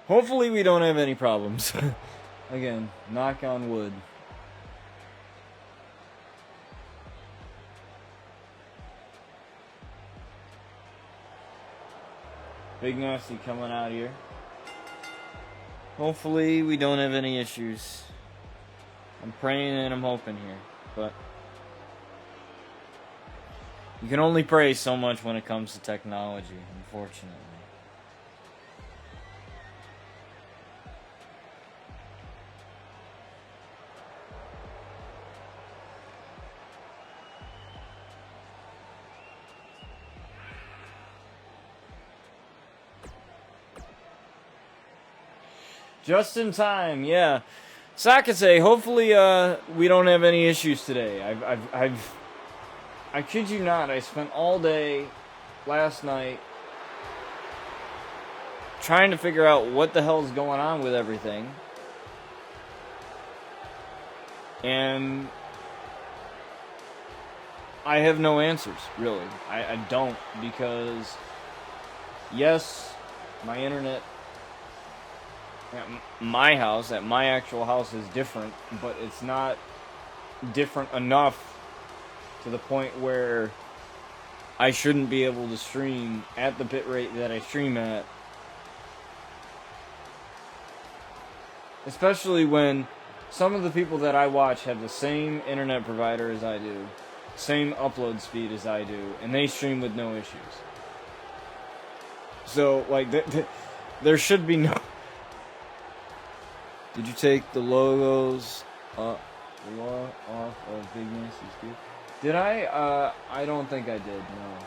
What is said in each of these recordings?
Hopefully we don't have any problems. Again, knock on wood. Big Nasty coming out here. Hopefully we don't have any issues. I'm praying and I'm hoping here, but you can only pray so much when it comes to technology, unfortunately. Just in time, yeah. Sakase, hopefully we don't have any issues today. I kid you not, I spent all day last night trying to figure out what the hell's going on with everything. And I have no answers, really. I don't, because yes, my internet at my house, at my actual house, is different, but it's not different enough to the point where I shouldn't be able to stream at the bitrate that I stream at. Especially when some of the people that I watch have the same internet provider as I do, same upload speed as I do, and they stream with no issues. So, like, there should be no... Did you take the logos off of Big Nasty's gear? Did I? I don't think I did, no.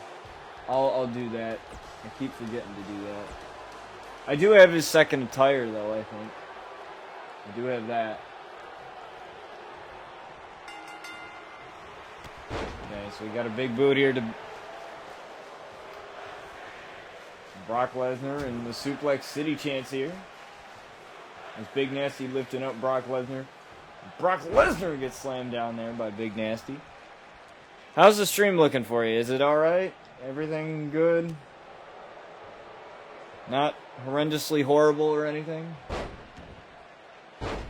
I'll do that. I keep forgetting to do that. I do have his second attire, though, I think. I do have that. Okay, so we got a big boot here to Brock Lesnar and the Suplex City chants here. As Big Nasty lifting up Brock Lesnar. Brock Lesnar gets slammed down there by Big Nasty. How's the stream looking for you? Is it alright? Everything good? Not horrendously horrible or anything?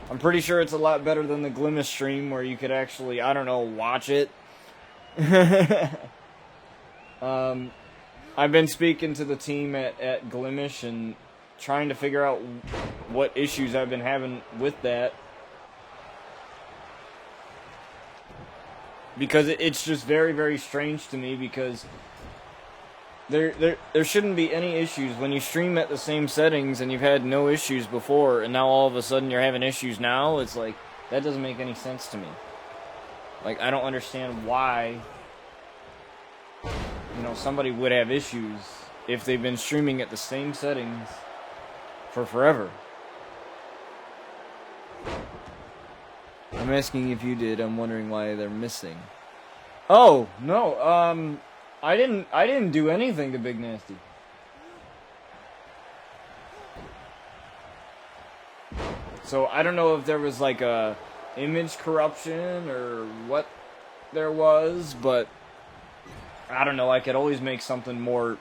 I'm pretty sure it's a lot better than the Glimmers stream where you could actually, I don't know, watch it. I've been speaking to the team at Glimmers and trying to figure out what issues I've been having with that. Because it's just very, very strange to me, because there shouldn't be any issues when you stream at the same settings and you've had no issues before, and now all of a sudden you're having issues now. It's like, that doesn't make any sense to me. Like, I don't understand why, you know, somebody would have issues if they've been streaming at the same settings for forever. I'm asking if you did. I'm wondering why they're missing. Oh, no. I didn't do anything to Big Nasty. So I don't know if there was like a image corruption or what there was, but I don't know. I could always make something more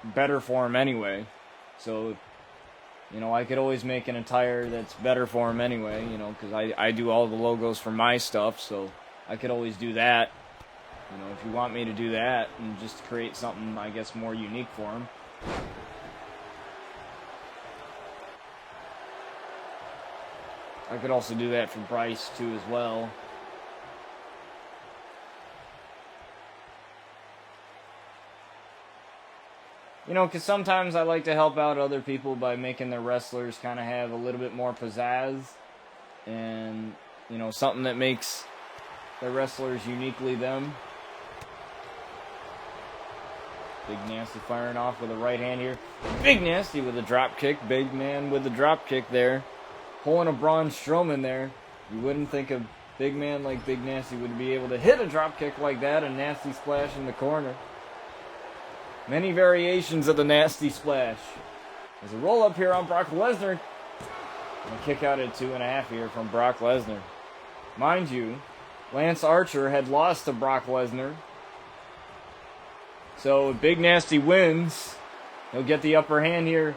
better for him anyway. So, you know, I could always make an attire that's better for him anyway, you know, because I do all the logos for my stuff, so I could always do that. You know, if you want me to do that and just create something, I guess, more unique for him. I could also do that for Bryce, too, as well. You know, because sometimes I like to help out other people by making their wrestlers kind of have a little bit more pizzazz. And, you know, something that makes their wrestlers uniquely them. Big Nasty firing off with a right hand here. Big Nasty with a drop kick. Big man with the drop kick there. Pulling a Braun Strowman there. You wouldn't think a big man like Big Nasty would be able to hit a drop kick like that. A nasty splash in the corner. Many variations of the nasty splash. There's a roll up here on Brock Lesnar. And a kick out at 2.5 here from Brock Lesnar. Mind you, Lance Archer had lost to Brock Lesnar. So if Big Nasty wins, he'll get the upper hand here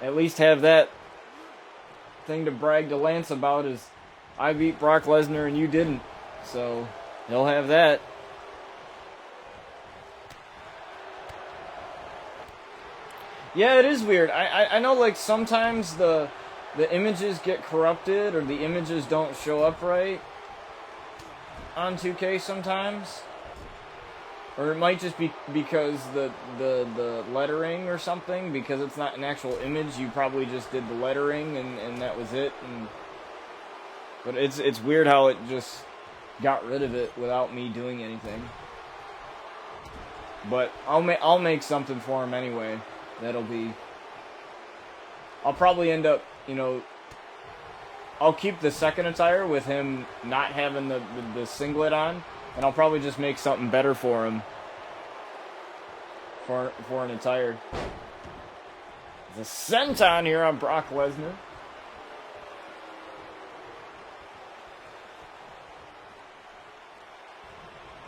at least have that thing to brag to Lance about is I beat Brock Lesnar and you didn't. So he'll have that. Yeah, it is weird. I know, like, sometimes the images get corrupted or the images don't show up right on 2K sometimes. Or it might just be because the lettering or something, because it's not an actual image, you probably just did the lettering and that was it. But it's weird how it just got rid of it without me doing anything. But I'll make something for him anyway. That'll be... I'll probably end up, you know... I'll keep the second attire with him not having the singlet on. And I'll probably just make something better for him. For an attire. There's a senton here on Brock Lesnar.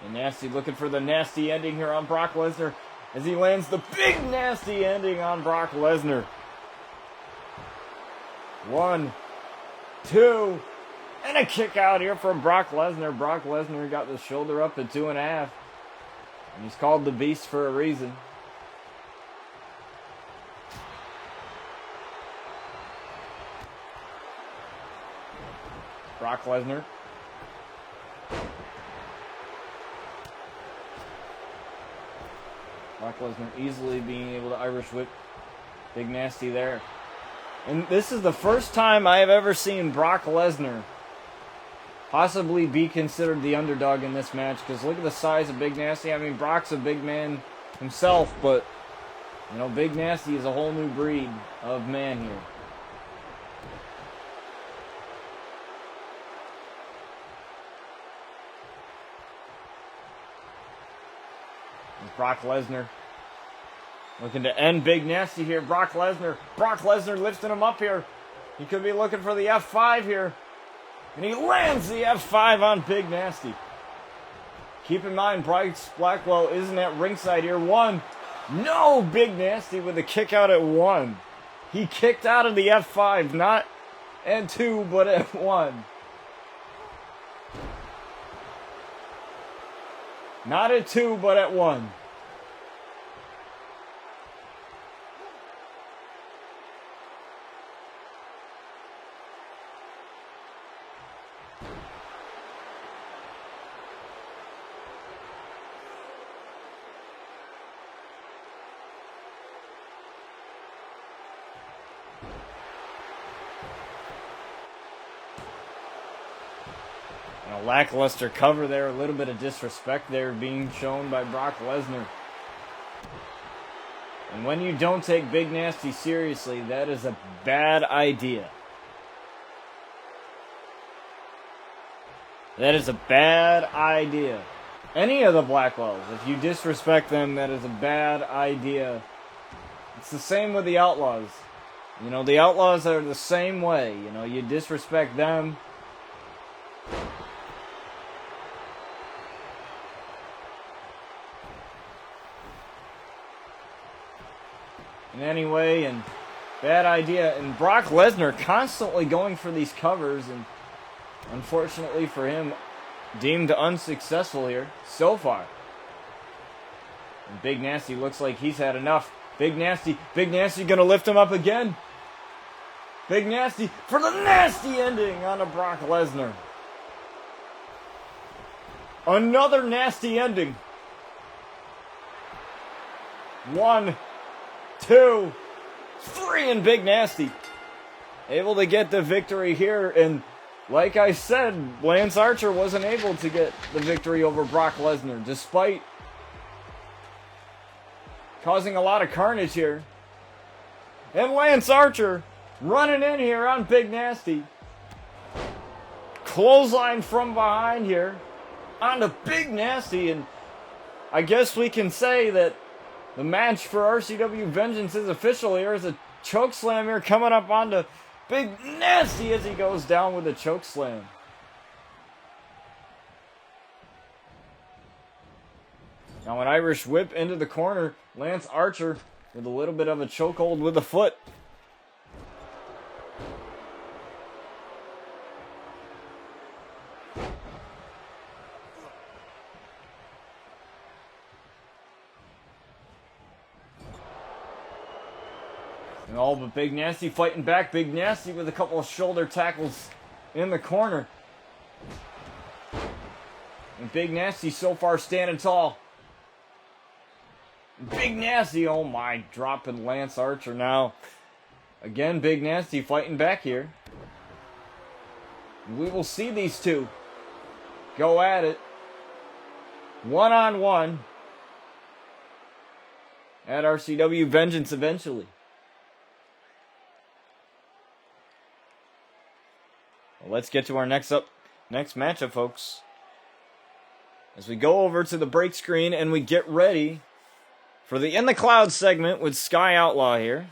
And Nasty looking for the nasty ending here on Brock Lesnar. As he lands the big nasty ending on Brock Lesnar. 1, 2, and a kick out here from Brock Lesnar. Brock Lesnar got the shoulder up at 2.5. And he's called the Beast for a reason. Brock Lesnar. Brock Lesnar easily being able to Irish whip Big Nasty there. And this is the first time I have ever seen Brock Lesnar possibly be considered the underdog in this match. Because look at the size of Big Nasty. I mean, Brock's a big man himself, but, you know, Big Nasty is a whole new breed of man here. Brock Lesnar looking to end Big Nasty here. Brock Lesnar lifting him up here. He could be looking for the F5 here. And he lands the F5 on Big Nasty. Keep in mind, Bryce Blackwell isn't at ringside here. 1. No! Big Nasty with a kick out at 1. He kicked out of the F5, not at 2, but at 1. Not at 2, but at 1. A lackluster cover there, a little bit of disrespect there being shown by Brock Lesnar. And when you don't take Big Nasty seriously, that is a bad idea. That is a bad idea. Any of the Blackwells, if you disrespect them, that is a bad idea. It's the same with the Outlaws. You know, the Outlaws are the same way. You know, you disrespect them. In any way, and bad idea. And Brock Lesnar constantly going for these covers, and unfortunately for him, deemed unsuccessful here so far. And Big Nasty looks like he's had enough. Big Nasty gonna lift him up again. Big Nasty for the nasty ending on a Brock Lesnar. Another nasty ending. 1, 2, 3, and Big Nasty able to get the victory here. And like I said, Lance Archer wasn't able to get the victory over Brock Lesnar, despite causing a lot of carnage here. And Lance Archer running in here on Big Nasty. Clothesline from behind here onto Big Nasty. And I guess we can say that the match for RCW Vengeance is official here. As a choke slam here coming up onto Big Nasty as he goes down with a choke slam. Now an Irish whip into the corner. Lance Archer with a little bit of a chokehold with the foot. And all but Big Nasty fighting back. Big Nasty with a couple of shoulder tackles in the corner. And Big Nasty so far standing tall. Big Nasty, oh my, dropping Lance Archer now. Again, Big Nasty fighting back here. We will see these two go at it. One-on-one. At RCW Vengeance eventually. Well, let's get to our next matchup, folks. As we go over to the break screen and we get ready for the In the Clouds segment with Sky Outlaw here.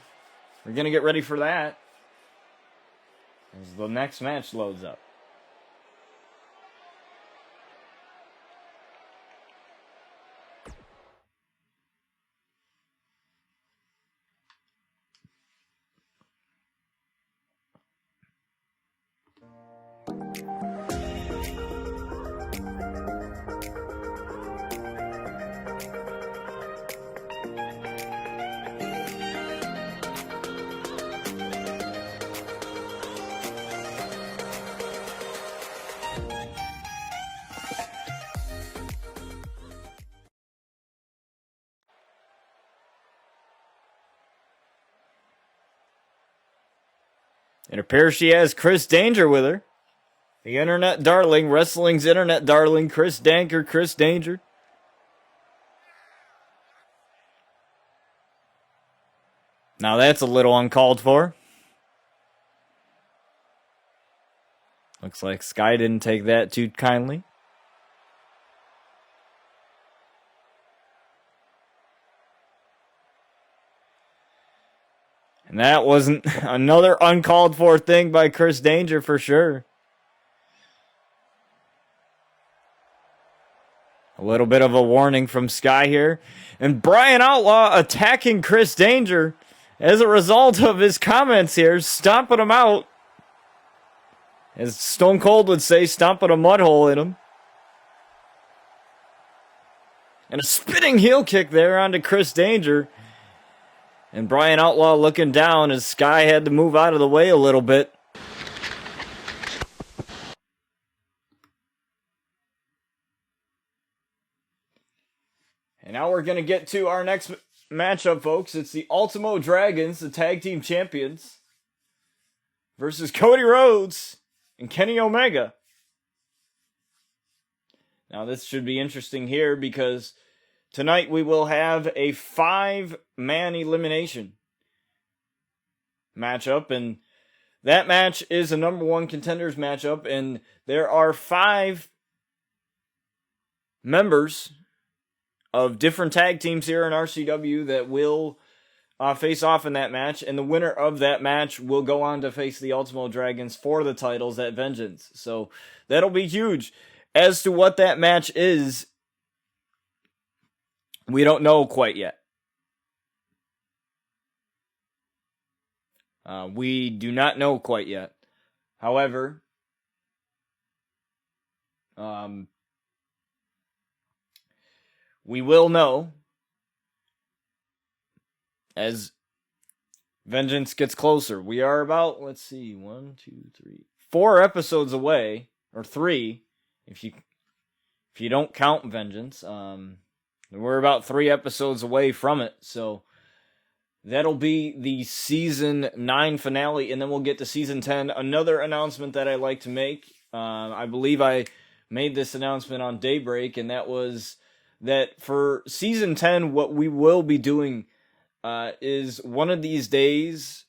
We're going to get ready for that as the next match loads up. It appears she has Chris Danger with her. The internet darling, wrestling's internet darling, Chris Danger. Now that's a little uncalled for. Looks like Sky didn't take that too kindly. And that wasn't another uncalled for thing by Chris Danger for sure. A little bit of a warning from Sky here. And Brian Outlaw attacking Chris Danger as a result of his comments here, stomping him out. As Stone Cold would say, stomping a mud hole in him. And a spinning heel kick there onto Chris Danger. And Brian Outlaw looking down as Sky had to move out of the way a little bit. And now we're going to get to our next matchup, folks. It's the Ultimo Dragons, the tag team champions, versus Cody Rhodes and Kenny Omega. Now this should be interesting here because tonight we will have a 5-man elimination matchup, and that match is a number 1 contenders matchup, and there are 5 members of different tag teams here in RCW that will face off in that match, and the winner of that match will go on to face the Ultimo Dragons for the titles at Vengeance. So that'll be huge. As to what that match is, we don't know quite yet. We do not know quite yet. However, we will know as Vengeance gets closer. We are about, 4 episodes away, or 3, if you don't count Vengeance. We're about 3 episodes away from it, so that'll be the Season 9 finale, and then we'll get to Season 10. Another announcement that I like to make, I believe I made this announcement on Daybreak, and that was that for Season 10, what we will be doing is one of these days,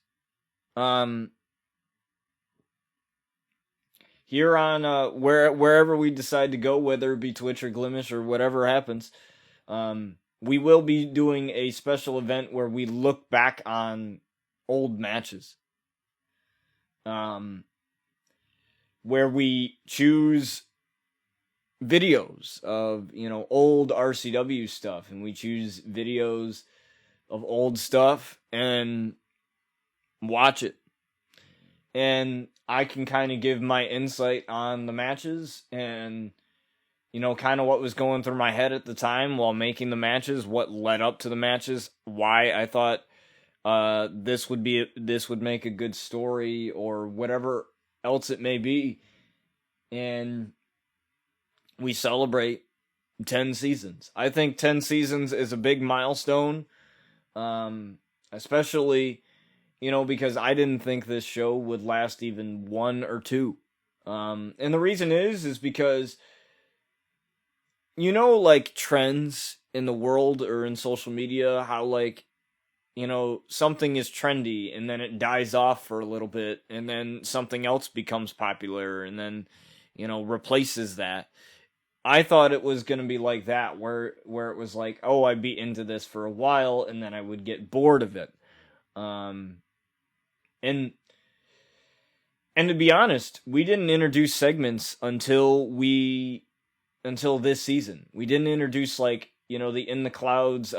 here on wherever we decide to go, whether it be Twitch or Glimish or whatever happens, we will be doing a special event where we look back on old matches. Where we choose videos of, old RCW stuff, and we choose videos of old stuff and watch it. And I can kind of give my insight on the matches and, kind of what was going through my head at the time while making the matches, what led up to the matches, why I thought this would make a good story or whatever else it may be. And we celebrate 10 seasons. I think 10 seasons is a big milestone, especially, because I didn't think this show would last even 1 or 2. And the reason is because, like trends in the world or in social media, how like, something is trendy and then it dies off for a little bit and then something else becomes popular and then, replaces that. I thought it was going to be like that, where it was like, oh, I'd be into this for a while and then I would get bored of it. And to be honest, we didn't introduce segments until this season. We didn't introduce the In the Clouds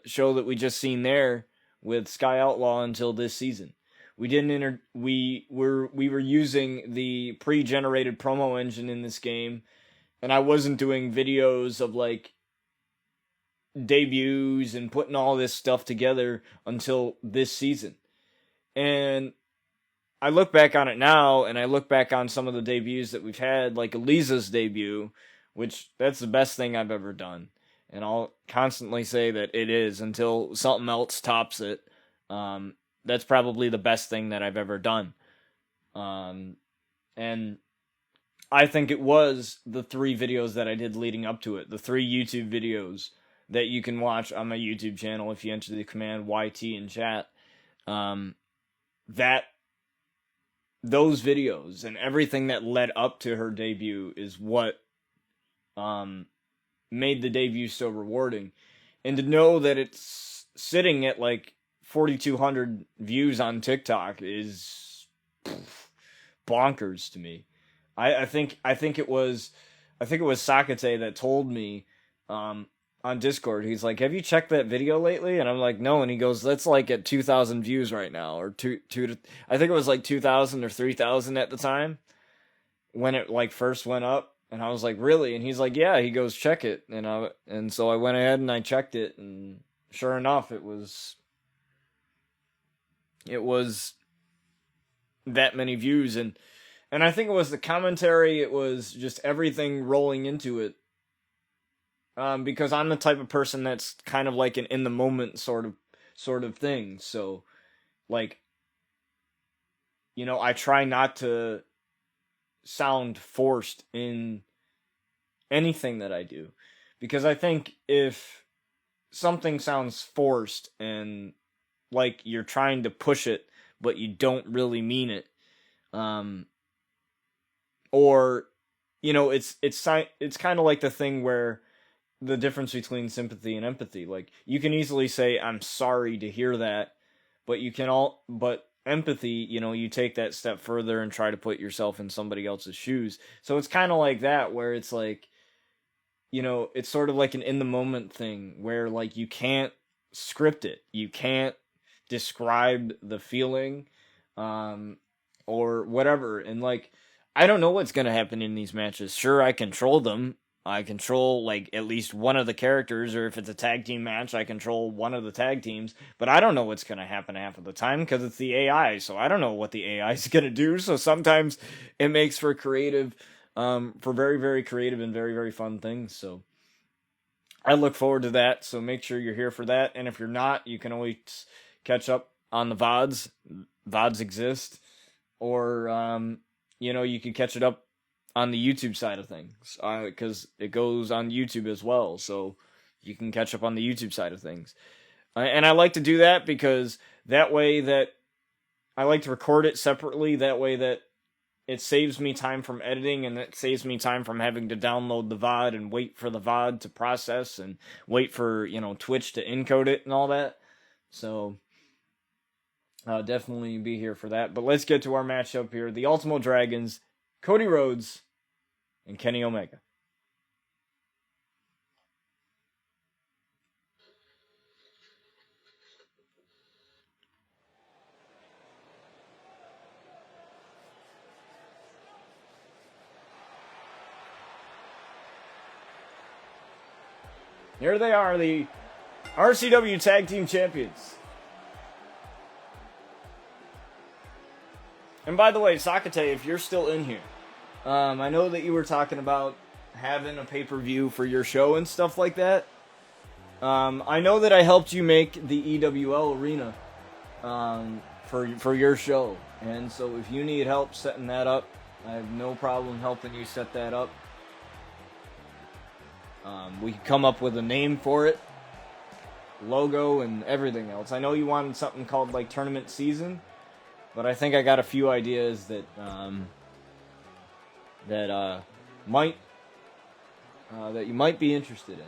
show that we just seen there with Sky Outlaw until this season. We didn't we were using the pre-generated promo engine in this game, and I wasn't doing videos of debuts and putting all this stuff together until this season. And I look back on it now, and I look back on some of the debuts that we've had, like Älisa's debut, which that's the best thing I've ever done. And I'll constantly say that it is until something else tops it. That's probably the best thing that I've ever done. And I think it was the 3 videos that I did leading up to it. The 3 YouTube videos that you can watch on my YouTube channel if you enter the command YT in chat. Those videos and everything that led up to her debut is what made the debut so rewarding. And to know that it's sitting at 4,200 views on TikTok is bonkers to me. I think it was Sakate that told me on Discord. He's like, "Have you checked that video lately?" And I'm like, "No." And he goes, "That's at 2,000 views right now, or I think it was 2,000 or 3,000 at the time when it first went up." And I was like, "Really?" And he's like, "Yeah." He goes, "Check it." And so I went ahead and I checked it, and sure enough, it was that many views. And I think it was the commentary, it was just everything rolling into it. Because I'm the type of person that's kind of an in the moment sort of thing. So, I try not to sound forced in anything that I do. Because I think if something sounds forced and you're trying to push it, but you don't really mean it, or it's kind of like the thing where the difference between sympathy and empathy. You can easily say, "I'm sorry to hear that," but empathy, you take that step further and try to put yourself in somebody else's shoes. So it's kind of like that, where it's it's sort of like an in the moment thing where you can't script it. You can't describe the feeling, or whatever. And I don't know what's going to happen in these matches. Sure, I control them. I control at least one of the characters, or if it's a tag team match, I control one of the tag teams, but I don't know what's going to happen half of the time because it's the AI, so I don't know what the AI is going to do. So sometimes it makes for very, very creative and very, very fun things. So I look forward to that. So make sure you're here for that. And if you're not, you can always catch up on the VODs. VODs exist, or, you can catch it up on the YouTube side of things, because it goes on YouTube as well, so you can catch up on the YouTube side of things. And I like to do that because that way that I like to record it separately, that way that it saves me time from editing, and it saves me time from having to download the VOD and wait for the VOD to process and wait for, Twitch to encode it and all that. So I'll definitely be here for that. But let's get to our matchup here. The Ultimo Dragons, Cody Rhodes, and Kenny Omega. Here they are, the RCW Tag Team Champions. And by the way, Sakate, if you're still in here, I know that you were talking about having a pay-per-view for your show and stuff like that. I know that I helped you make the EWL arena for your show. And so if you need help setting that up, I have no problem helping you set that up. We can come up with a name for it, logo, and everything else. I know you wanted something called like Tournament Season, but I think I got a few ideas that that you might be interested in.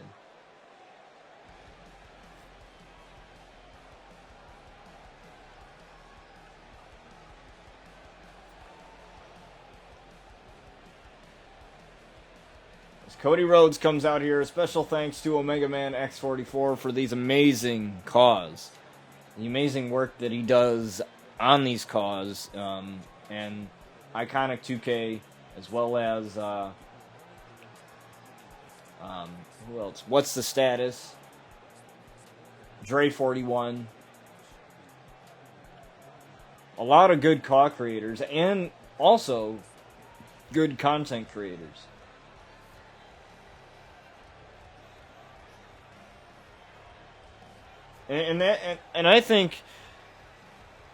As Cody Rhodes comes out here, a special thanks to Omega Man X44 for these amazing CAWs. The amazing work that he does on these CAWs, and Iconic 2K, as well as who else? What's the Status? Dre41. A lot of good CAW creators, and also good content creators. And I think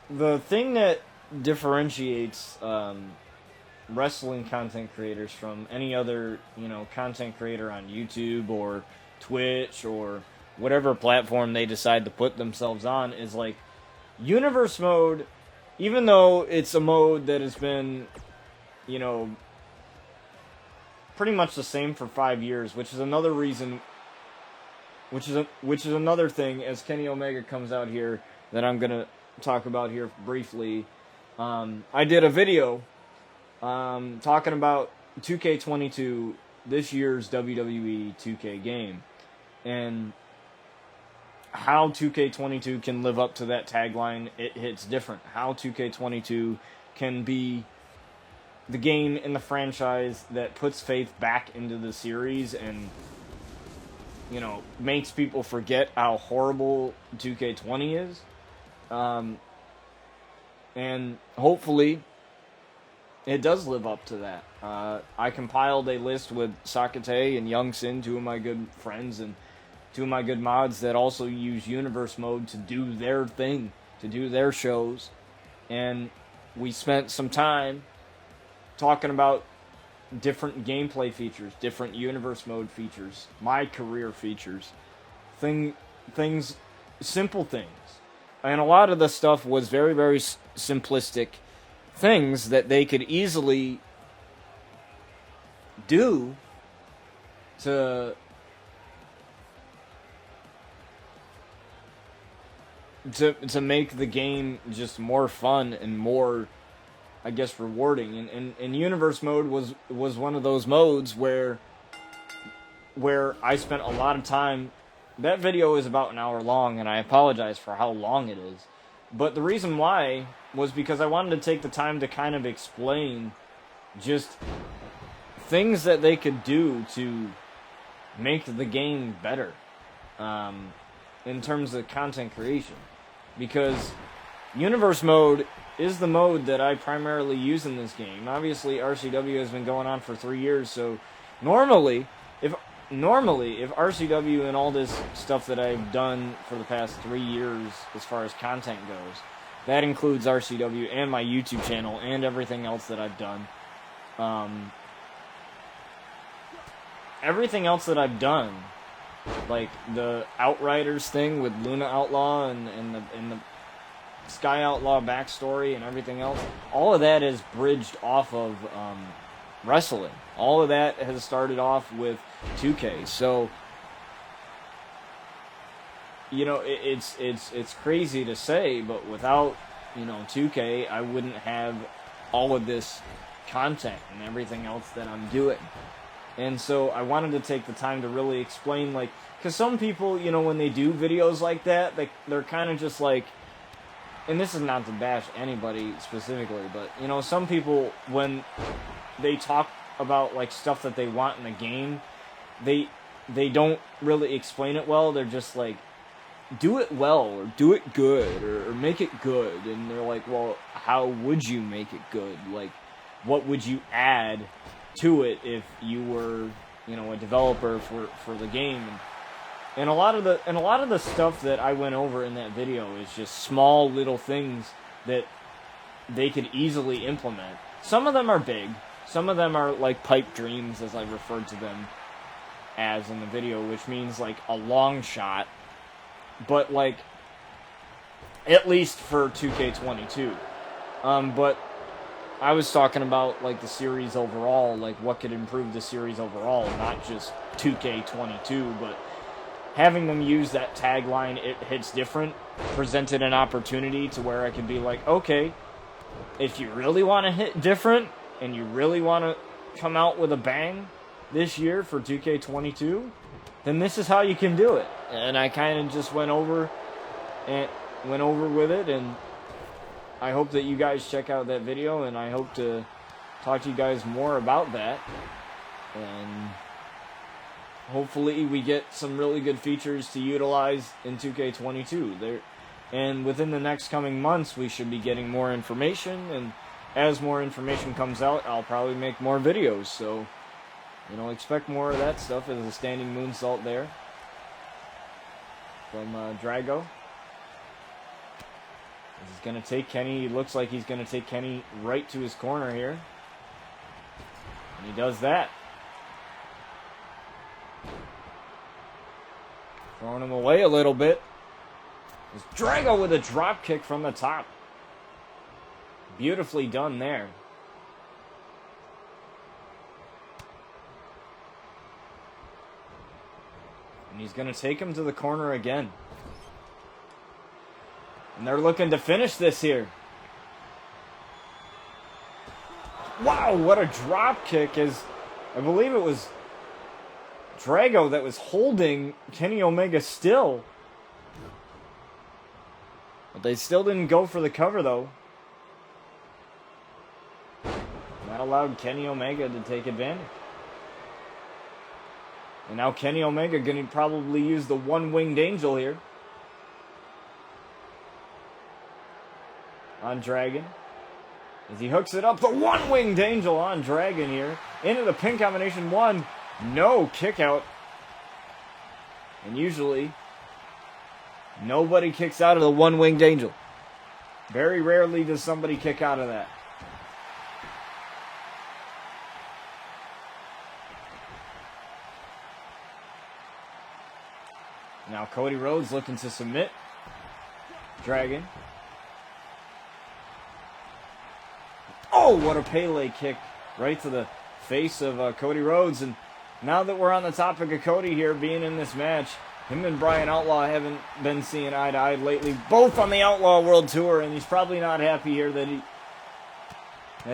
the thing that differentiates wrestling content creators from any other, content creator on YouTube or Twitch or whatever platform they decide to put themselves on is like Universe Mode, even though it's a mode that has been, pretty much the same for 5 years, which is another reason. Which is another thing, as Kenny Omega comes out here, that I'm going to talk about here briefly. I did a video talking about 2K22, this year's WWE 2K game, and how 2K22 can live up to that tagline, it hits different. How 2K22 can be the game in the franchise that puts faith back into the series and makes people forget how horrible 2K20 is. And hopefully it does live up to that. I compiled a list with Sakate and Young Sin, two of my good friends and two of my good mods that also use Universe Mode to do their thing, to do their shows. And we spent some time talking about different gameplay features, different Universe Mode features, my career features, things, simple things. And a lot of the stuff was very, very simplistic things that they could easily do to make the game just more fun and more, I guess, rewarding. And Universe Mode was one of those modes where I spent a lot of time. That video is about an hour long, and I apologize for how long it is. But the reason why was because I wanted to take the time to kind of explain just things that they could do to make the game better in terms of content creation. Because Universe Mode is the mode that I primarily use in this game. Obviously, RCW has been going on for 3 years, so normally, if RCW and all this stuff that I've done for the past 3 years as far as content goes, that includes RCW and my YouTube channel and everything else that I've done. Everything else that I've done, like the Outriders thing with Luna Outlaw and the Sky Outlaw backstory and everything else, all of that is bridged off of wrestling. All of that has started off with 2K. So, it's crazy to say, but without 2K, I wouldn't have all of this content and everything else that I'm doing. And so I wanted to take the time to really explain, because some people, when they do videos like that, they're kind of just like, and this is not to bash anybody specifically, but, some people, when they talk about, stuff that they want in the game, they don't really explain it well. They're just like, do it well, or do it good, or make it good. And they're like, well, how would you make it good? Like, what would you add to it if you were, you know, a developer for the game? And a lot of the stuff that I went over in that video is just small little things that they could easily implement. Some of them are big. Some of them are like pipe dreams, as I referred to them as in the video, which means like a long shot. But like, at least for 2K22. But I was talking about like the series overall, like what could improve the series overall, not just 2K22, but having them use that tagline, "It hits different," presented an opportunity to where I could be like, okay, if you really want to hit different, and you really want to come out with a bang this year for 2K22, then this is how you can do it. And I kind of just went over with it, and I hope that you guys check out that video, and I hope to talk to you guys more about that. And hopefully we get some really good features to utilize in 2K22. And within the next coming months, we should be getting more information, and as more information comes out, I'll probably make more videos. So, you know, expect more of that stuff. As a standing moonsault there from Drago. He's going to take Kenny. He looks like he's going to take Kenny right to his corner here. And he does that. Throwing him away a little bit. It's Drago with a drop kick from the top. Beautifully done there. And he's going to take him to the corner again. And they're looking to finish this here. Wow, what a drop kick. As I believe it was Drago that was holding Kenny Omega still. But they still didn't go for the cover, though. And that allowed Kenny Omega to take advantage. And now Kenny Omega going to probably use the one-winged angel here on Dragon. As he hooks it up, the one-winged angel on Dragon here. Into the pin combination. One. No kick out. And usually, nobody kicks out of the one-winged angel. Very rarely does somebody kick out of that. Now Cody Rhodes looking to submit Dragon. Oh, what a Pele kick right to the face of Cody Rhodes. And now that we're on the topic of Cody here being in this match, him and Brian Outlaw haven't been seeing eye to eye lately, both on the Outlaw World Tour, and he's probably not happy here that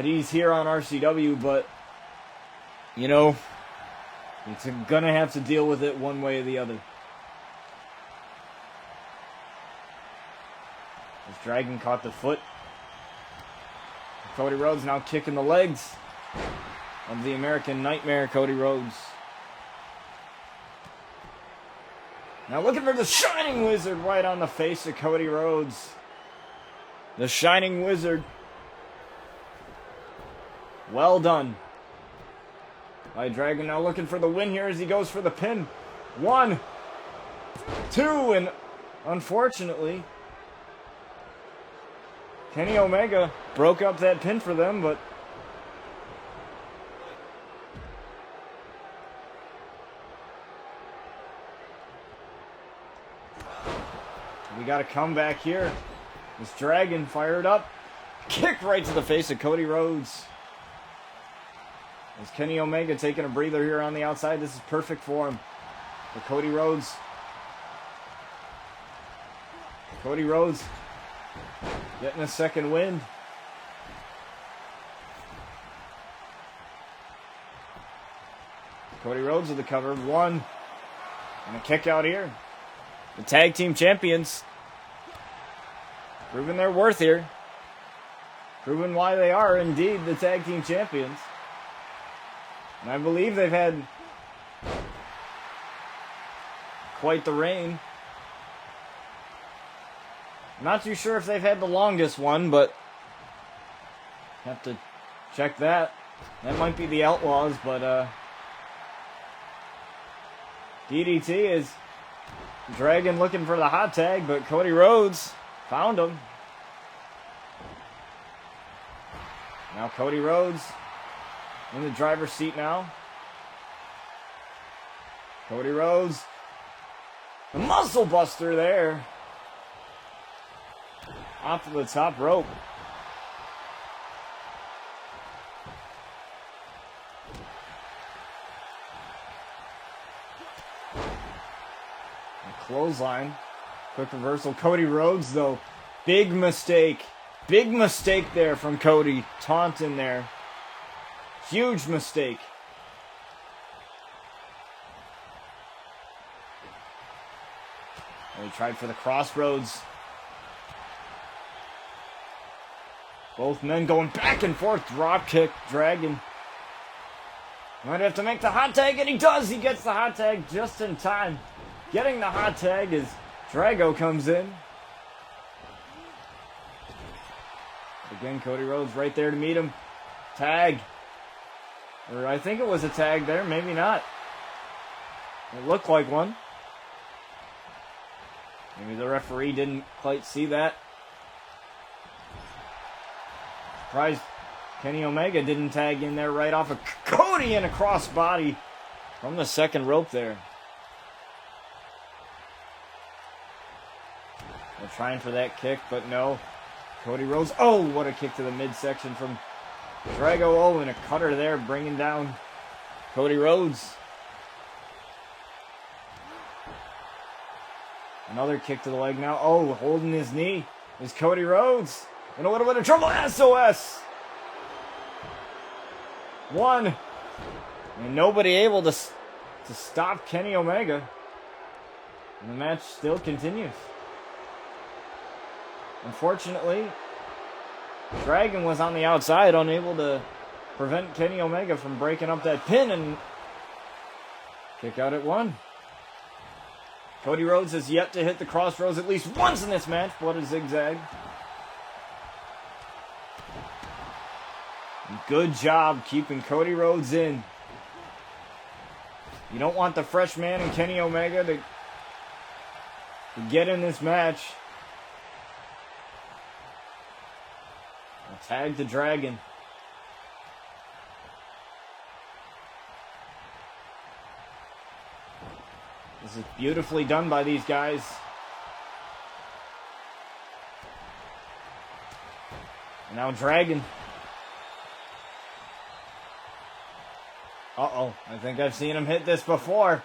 he's here on RCW, but, you know, it's gonna have to deal with it one way or the other. As Dragon caught the foot. Cody Rhodes now kicking the legs of the American Nightmare, Cody Rhodes. Now looking for the Shining Wizard right on the face of Cody Rhodes. The Shining Wizard. Well done by Dragon. Now looking for the win here as he goes for the pin. 1, 2, and unfortunately, Kenny Omega broke up that pin for them, but we got a comeback here. This Dragon fired up. Kick right to the face of Cody Rhodes. As Kenny Omega taking a breather here on the outside. This is perfect for him. For Cody Rhodes. Cody Rhodes getting a second wind. Cody Rhodes with the cover. 1. And a kick out here. The tag team champions proving their worth here. Proving why they are indeed the tag team champions. And I believe they've had quite the reign Not too sure if they've had the longest one, but have to check that. That might be the Outlaws, but DDT is Dragon looking for the hot tag, but Cody Rhodes found him. Now Cody Rhodes in the driver's seat now. Cody Rhodes, the muscle buster there. Off to the top rope. Clothesline. Quick reversal. Cody Rhodes, though. Big mistake. Big mistake there from Cody. Taunt in there. Huge mistake. And he tried for the crossroads. Both men going back and forth. Drop kick. Dragon might have to make the hot tag, and he does. He gets the hot tag just in time. Getting the hot tag as Drago comes in. Again, Cody Rhodes right there to meet him. Tag. Or I think it was a tag there, maybe not. It looked like one. Maybe the referee didn't quite see that. Surprised Kenny Omega didn't tag in there right off of Cody in a crossbody from the second rope there. They're trying for that kick, but no. Cody Rhodes. Oh, what a kick to the midsection from Drago. Oh, and a cutter there, bringing down Cody Rhodes. Another kick to the leg now. Oh, holding his knee is Cody Rhodes. In a little bit of trouble. SOS. One. And nobody able to stop Kenny Omega. And the match still continues. Unfortunately, Dragon was on the outside, unable to prevent Kenny Omega from breaking up that pin and kick out at one. Cody Rhodes has yet to hit the crossroads at least once in this match. What a zigzag. Good job keeping Cody Rhodes in. You don't want the fresh man and Kenny Omega to get in this match. Tag the Dragon. This is beautifully done by these guys. And now Dragon. Uh-oh. I think I've seen him hit this before.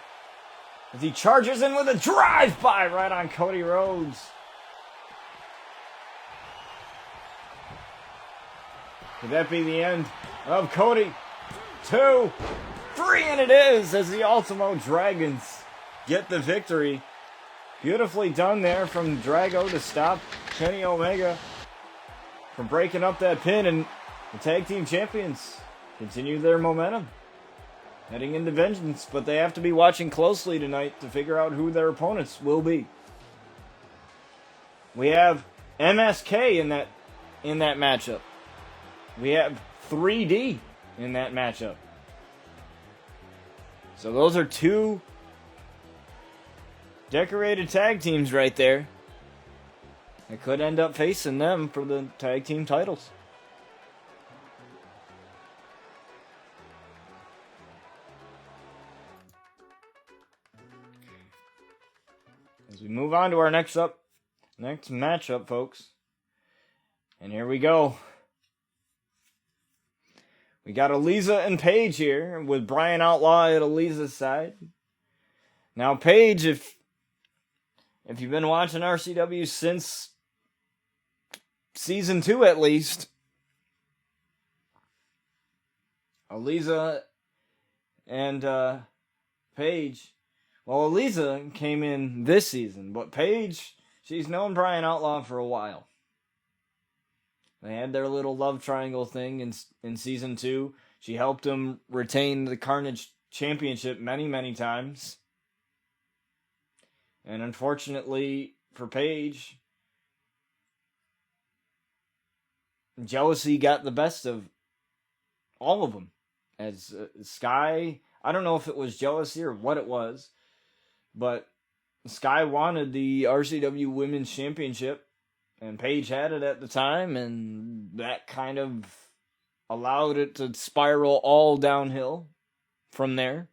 As he charges in with a drive-by right on Cody Rhodes. Could that be the end of Cody? 2, 3, and it is as the Ultimo Dragons get the victory. Beautifully done there from Drago to stop Kenny Omega from breaking up that pin, and the tag team champions continue their momentum heading into Vengeance, but they have to be watching closely tonight to figure out who their opponents will be. We have MSK in that matchup. We have 3D in that matchup. So those are two decorated tag teams right there. I could end up facing them for the tag team titles. As we move on to our next matchup, folks. And here we go. We got Älisa and Paige here, with Brian Outlaw at Elisa's side. Now, Paige, if you've been watching RCW since Season 2 at least, Älisa and Paige, well, Älisa came in this season, but Paige, she's known Brian Outlaw for a while. They had their little love triangle thing in Season 2. She helped him retain the Carnage Championship many, many times. And unfortunately for Paige, jealousy got the best of all of them. As Sky, I don't know if it was jealousy or what it was, but Sky wanted the RCW Women's Championship, and Paige had it at the time, and that kind of allowed it to spiral all downhill from there.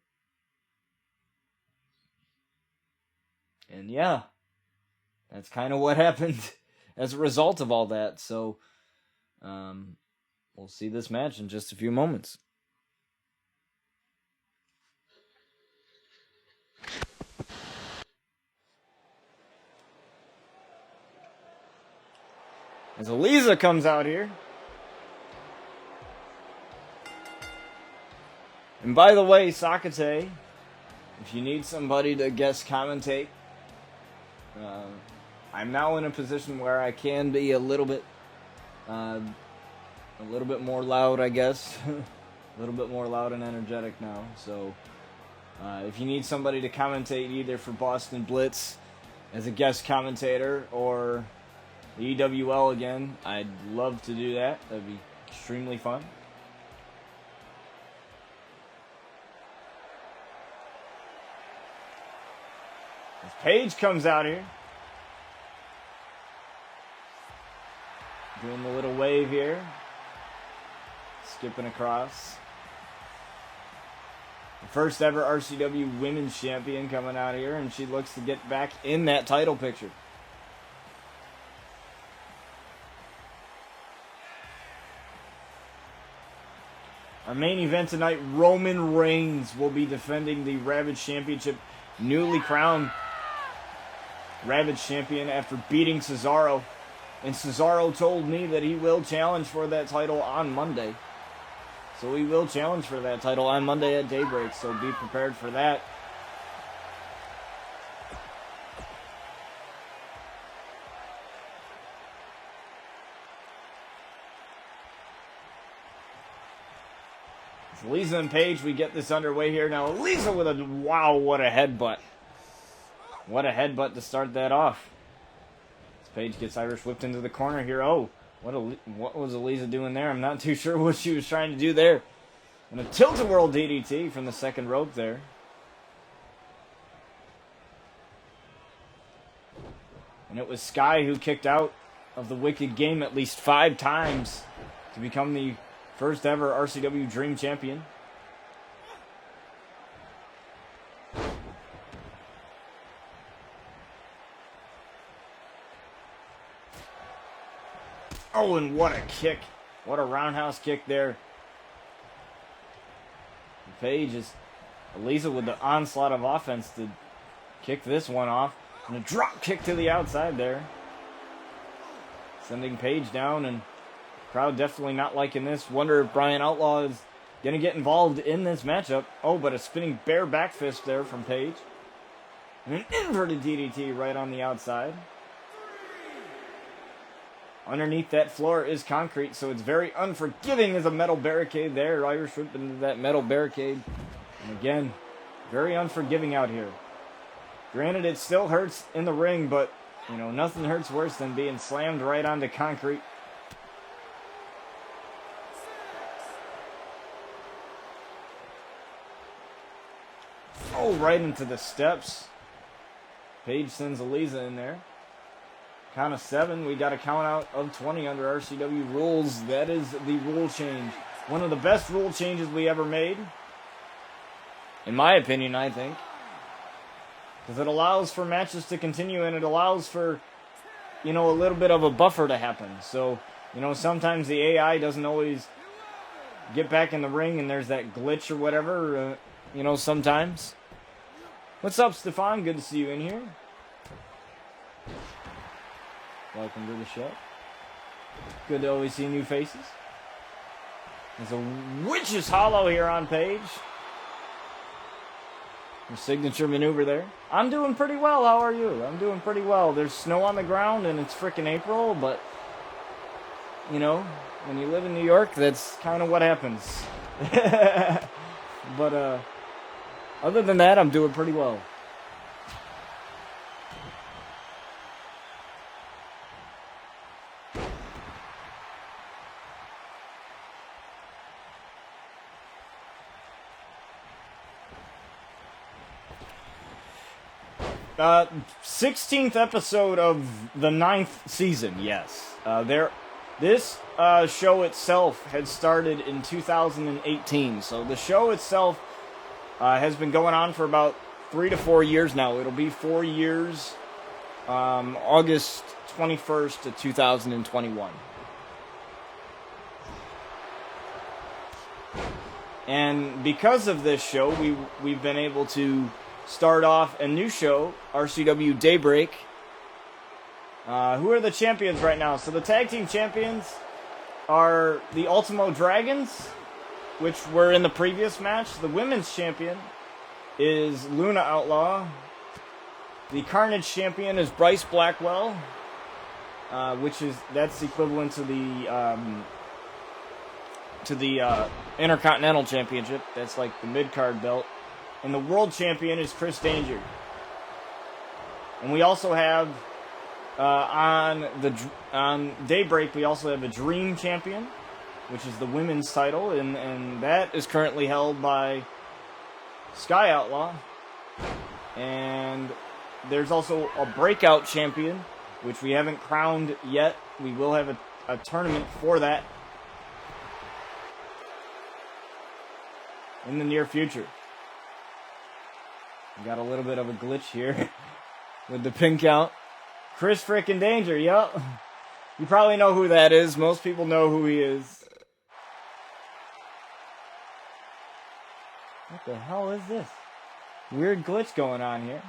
And yeah, that's kind of what happened as a result of all that. So, we'll see this match in just a few moments. As Älisa comes out here. And by the way, Sakate, if you need somebody to guest commentate, I'm now in a position where I can be a little bit more loud, I guess. A little bit more loud and energetic now. So, if you need somebody to commentate either for Boston Blitz as a guest commentator or the EWL again, I'd love to do that. That'd be extremely fun. As Paige comes out here, doing the little wave here, skipping across. The first ever RCW Women's Champion coming out here, and she looks to get back in that title picture. Our main event tonight, Roman Reigns will be defending the Ravage Championship, newly crowned Ravage Champion after beating Cesaro. And Cesaro told me that he will challenge for that title on Monday. So he will challenge for that title on Monday at daybreak, so be prepared for that. Älisa and Paige, we get this underway here. Now, Älisa with a, wow, what a headbutt. What a headbutt to start that off. As Paige gets Irish whipped into the corner here. Oh, what was Älisa doing there? I'm not too sure what she was trying to do there. And a tilt-a-whirl DDT from the second rope there. And it was Sky who kicked out of the Wicked Game at least 5 times to become the first ever RCW Dream Champion. Oh, and what a kick. What a roundhouse kick there. Paige is Älisa with the onslaught of offense to kick this one off. And a drop kick to the outside there. Sending Paige down, and crowd definitely not liking this. Wonder if Brian Outlaw is going to get involved in this matchup. Oh, but a spinning bear back fist there from Paige. And an inverted DDT right on the outside. Underneath that floor is concrete, so it's very unforgiving as a metal barricade there. Irish whip into that metal barricade. And again, very unforgiving out here. Granted, it still hurts in the ring, but, you know, nothing hurts worse than being slammed right onto concrete. Oh, right into the steps. Paige sends Älisa in there. Count of 7. We got a count out of 20 under RCW rules. That is the rule change. One of the best rule changes we ever made. In my opinion, I think. Because it allows for matches to continue, and it allows for, you know, a little bit of a buffer to happen. So, you know, sometimes the AI doesn't always get back in the ring, and there's that glitch or whatever, you know, sometimes. What's up, Stefan? Good to see you in here. Welcome to the show. Good to always see new faces. There's a Witch's Hollow here on Paige. Your signature maneuver there. I'm doing pretty well. How are you? I'm doing pretty well. There's snow on the ground and it's frickin' April, but, you know, when you live in New York, that's kind of what happens. But, other than that, I'm doing pretty well. 16th episode of the 9th season, yes. This show itself had started in 2018, so the show itself has been going on for about 3 to 4 years now. It'll be 4 years, August 21st of 2021. And because of this show, we've been able to start off a new show, RCW Daybreak. Who are the champions right now? So the tag team champions are the Ultimo Dragons, which were in the previous match. The women's champion is Luna Outlaw. The Carnage champion is Bryce Blackwell, that's equivalent to the Intercontinental Championship. That's like the mid-card belt. And the world champion is Chris Danger. And we also have on Daybreak, we also have a Dream Champion, which is the women's title, and that is currently held by Sky Outlaw. And there's also a Breakout Champion, which we haven't crowned yet. We will have a tournament for that in the near future. We got a little bit of a glitch here with the pin count. Chris frickin' Danger, yup. You probably know who that is. Most people know who he is. What the hell is this? Weird glitch going on here.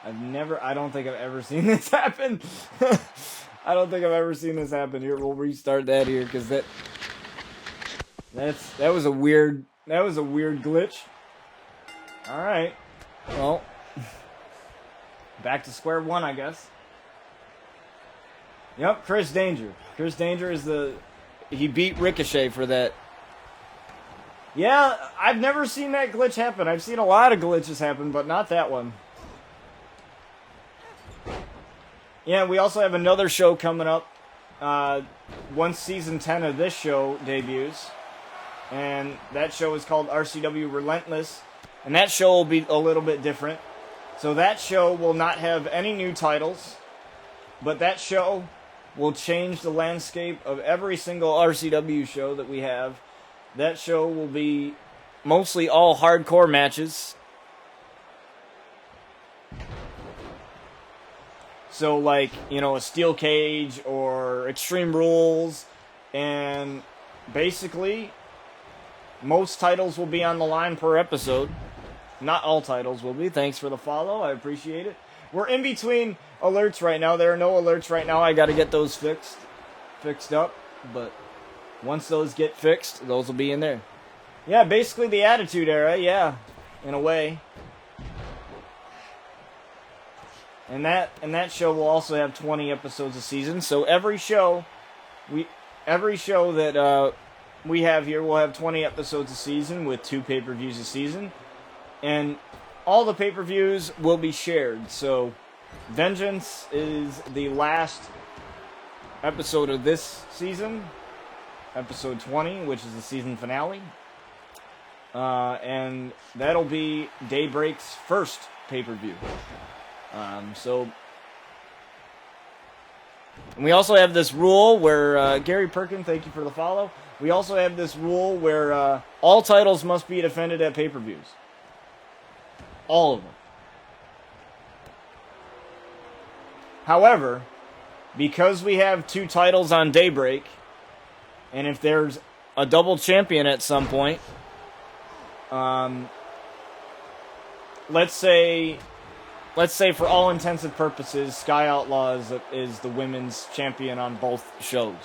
I don't think I've ever seen this happen. I don't think I've ever seen this happen. Here, we'll restart that here, because that was a weird glitch. Alright. Well, back to square one, I guess. Yep, Chris Danger. Chris Danger is he beat Ricochet for that. Yeah, I've never seen that glitch happen. I've seen a lot of glitches happen, but not that one. Yeah, we also have another show coming up. Once season 10 of this show debuts. And that show is called RCW Relentless. And that show will be a little bit different. So that show will not have any new titles. But that show will change the landscape of every single RCW show that we have. That show will be mostly all hardcore matches. So like, a steel cage or Extreme Rules. And basically, most titles will be on the line per episode. Not all titles will be. Thanks for the follow. I appreciate it. We're in between alerts right now. There are no alerts right now. I got to get those fixed up. But once those get fixed, those will be in there. Yeah, basically the Attitude Era. Yeah, in a way. And that show will also have 20 episodes a season. So every show that we have here will have 20 episodes a season with 2 pay-per-views a season. And all the pay-per-views will be shared. So Vengeance is the last episode of this season, episode 20, which is the season finale. And that'll be Daybreak's first pay-per-view. And we also have this rule where, Gary Perkin, thank you for the follow. We also have this rule where all titles must be defended at pay-per-views. All of them. However, because we have 2 titles on Daybreak, and if there's a double champion at some point, let's say for all intents and purposes, Sky Outlaw is the women's champion on both shows.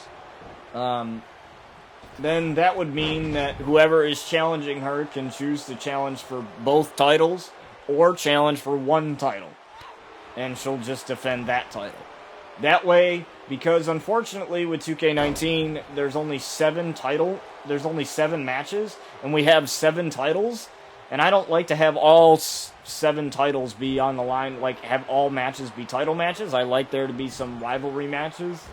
Then that would mean that whoever is challenging her can choose to challenge for both titles or challenge for one title. And she'll just defend that title. That way, because unfortunately with 2K19, there's only 7 matches, and we have 7 titles. And I don't like to have all 7 titles be on the line, like have all matches be title matches. I like there to be some rivalry matches,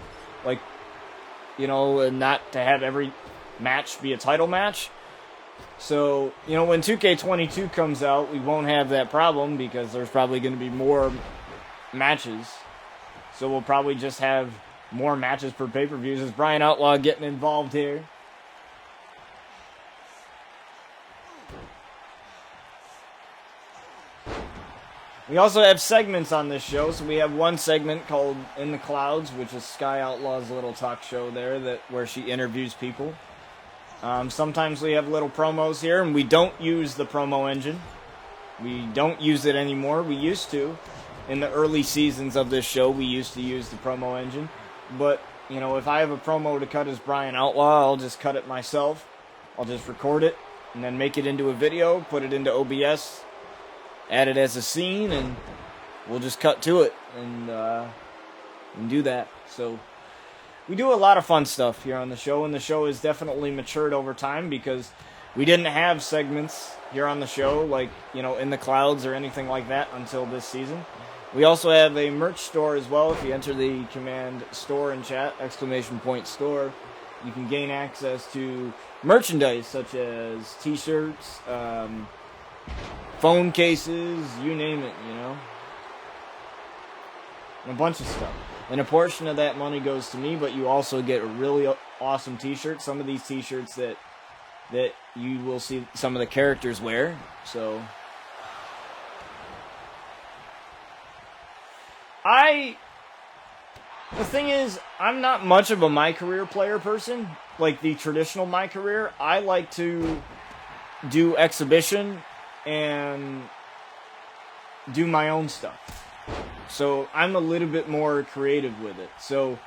and not to have every match be a title match. So, you know, when 2K22 comes out, we won't have that problem because there's probably going to be more matches. So we'll probably just have more matches per pay-per-views. Is Brian Outlaw getting involved here? We also have segments on this show. So we have one segment called In the Clouds, which is Sky Outlaw's little talk show there where she interviews people. Sometimes we have little promos here, and we don't use the promo engine. We don't use it anymore. We used to. In the early seasons of this show, we used to use the promo engine. But, you know, if I have a promo to cut as Brian Outlaw, I'll just cut it myself. I'll just record it, and then make it into a video, put it into OBS, add it as a scene, and we'll just cut to it and do that. So we do a lot of fun stuff here on the show, and the show has definitely matured over time because we didn't have segments here on the show like, you know, In the Clouds or anything like that until this season. We also have a merch store as well. If you enter the command store in chat, !store, you can gain access to merchandise such as t-shirts, phone cases, you name it, you know. And a bunch of stuff. And a portion of that money goes to me, but you also get a really awesome t-shirt. Some of these t-shirts that you will see some of the characters wear. So the thing is, I'm not much of a My Career player person, like the traditional My Career. I like to do exhibition and do my own stuff. So I'm a little bit more creative with it. So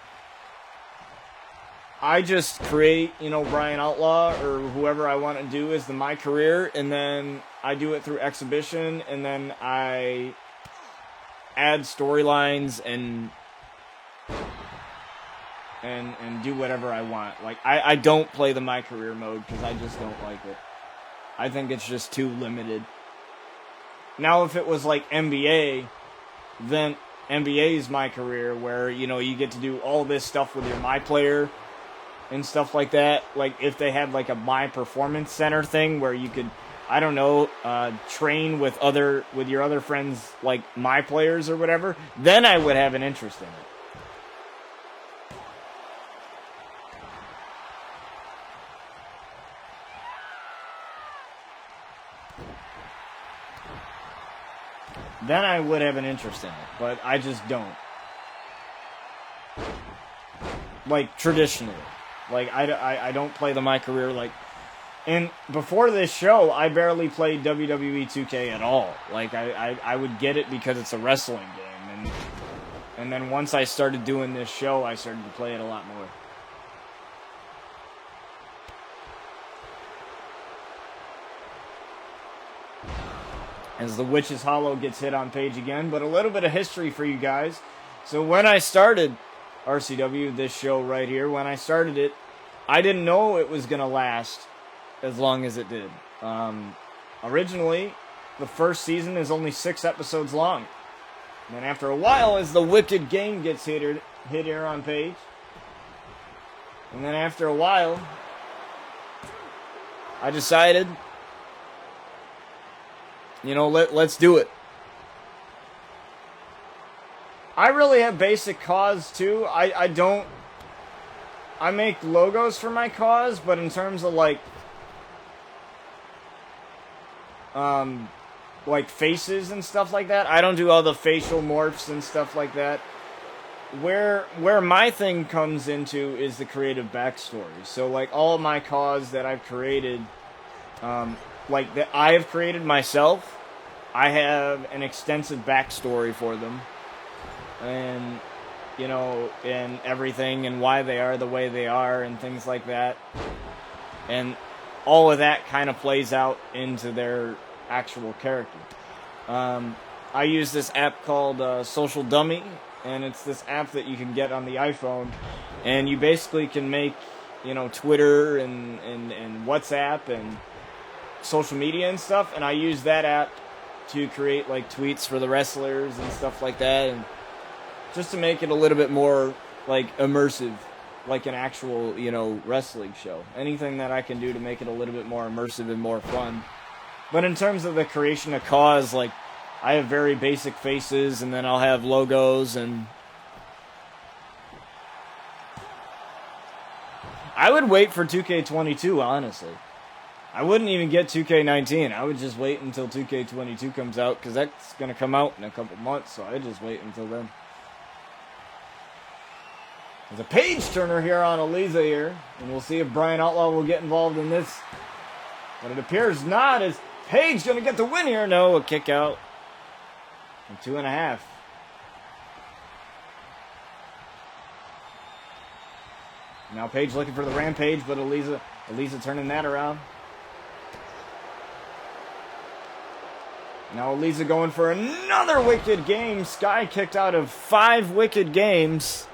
I just create, you know, Brian Outlaw or whoever I want to do as the My Career, and then I do it through exhibition, and then I add storylines and do whatever I want. Like, I don't play the My Career mode because I just don't like it. I think it's just too limited. Now, if it was like NBA, then NBA is My Career, where, you know, you get to do all this stuff with your My Player and stuff like that. Like, if they had like a My Performance Center thing where you could, I don't know, train with your other friends, like My Players or whatever, then I would have an interest in it. Then I would have an interest in it, but I just don't. Like, traditionally. Like, I don't play the My Career, like... And before this show, I barely played WWE 2K at all. Like, I would get it because it's a wrestling game. And then once I started doing this show, I started to play it a lot more. As the Witch's Hollow gets hit on Paige again. But a little bit of history for you guys. So when I started RCW, this show right here, when I started it, I didn't know it was going to last as long as it did. Originally, the first season is only 6 episodes long. And then after a while, as the Wicked Game gets hit here on Paige, and then after a while, I decided, you know, let's do it. I really have basic cause too. I make logos for my cause, but in terms of like faces and stuff like that, I don't do all the facial morphs and stuff like that. Where my thing comes into is the creative backstory. So like all of my cause that I've created, like that I have created myself, I have an extensive backstory for them. And, you know, and everything, and why they are the way they are, and things like that. And all of that kind of plays out into their actual character. I use this app called Social Dummy, and it's this app that you can get on the iPhone, and you basically can make, you know, Twitter and WhatsApp and social media and stuff, and I use that app to create, like, tweets for the wrestlers and stuff like that, and just to make it a little bit more, like, immersive like an actual, you know, wrestling show. Anything that I can do to make it a little bit more immersive and more fun. But in terms of the creation of cause, like, I have very basic faces, and then I'll have logos, and I would wait for 2K22, honestly. I wouldn't even get 2K19. I would just wait until 2K22 comes out, because that's going to come out in a couple months, so I'd just wait until then. There's a page turner here on Älisa here, and we'll see if Brian Outlaw will get involved in this. But it appears not. Is Paige going to get the win here? No, a kick out. And 2.5. Now Paige looking for the rampage, but Älisa turning that around. Now Älisa going for another wicked game. Sky kicked out of 5 wicked games.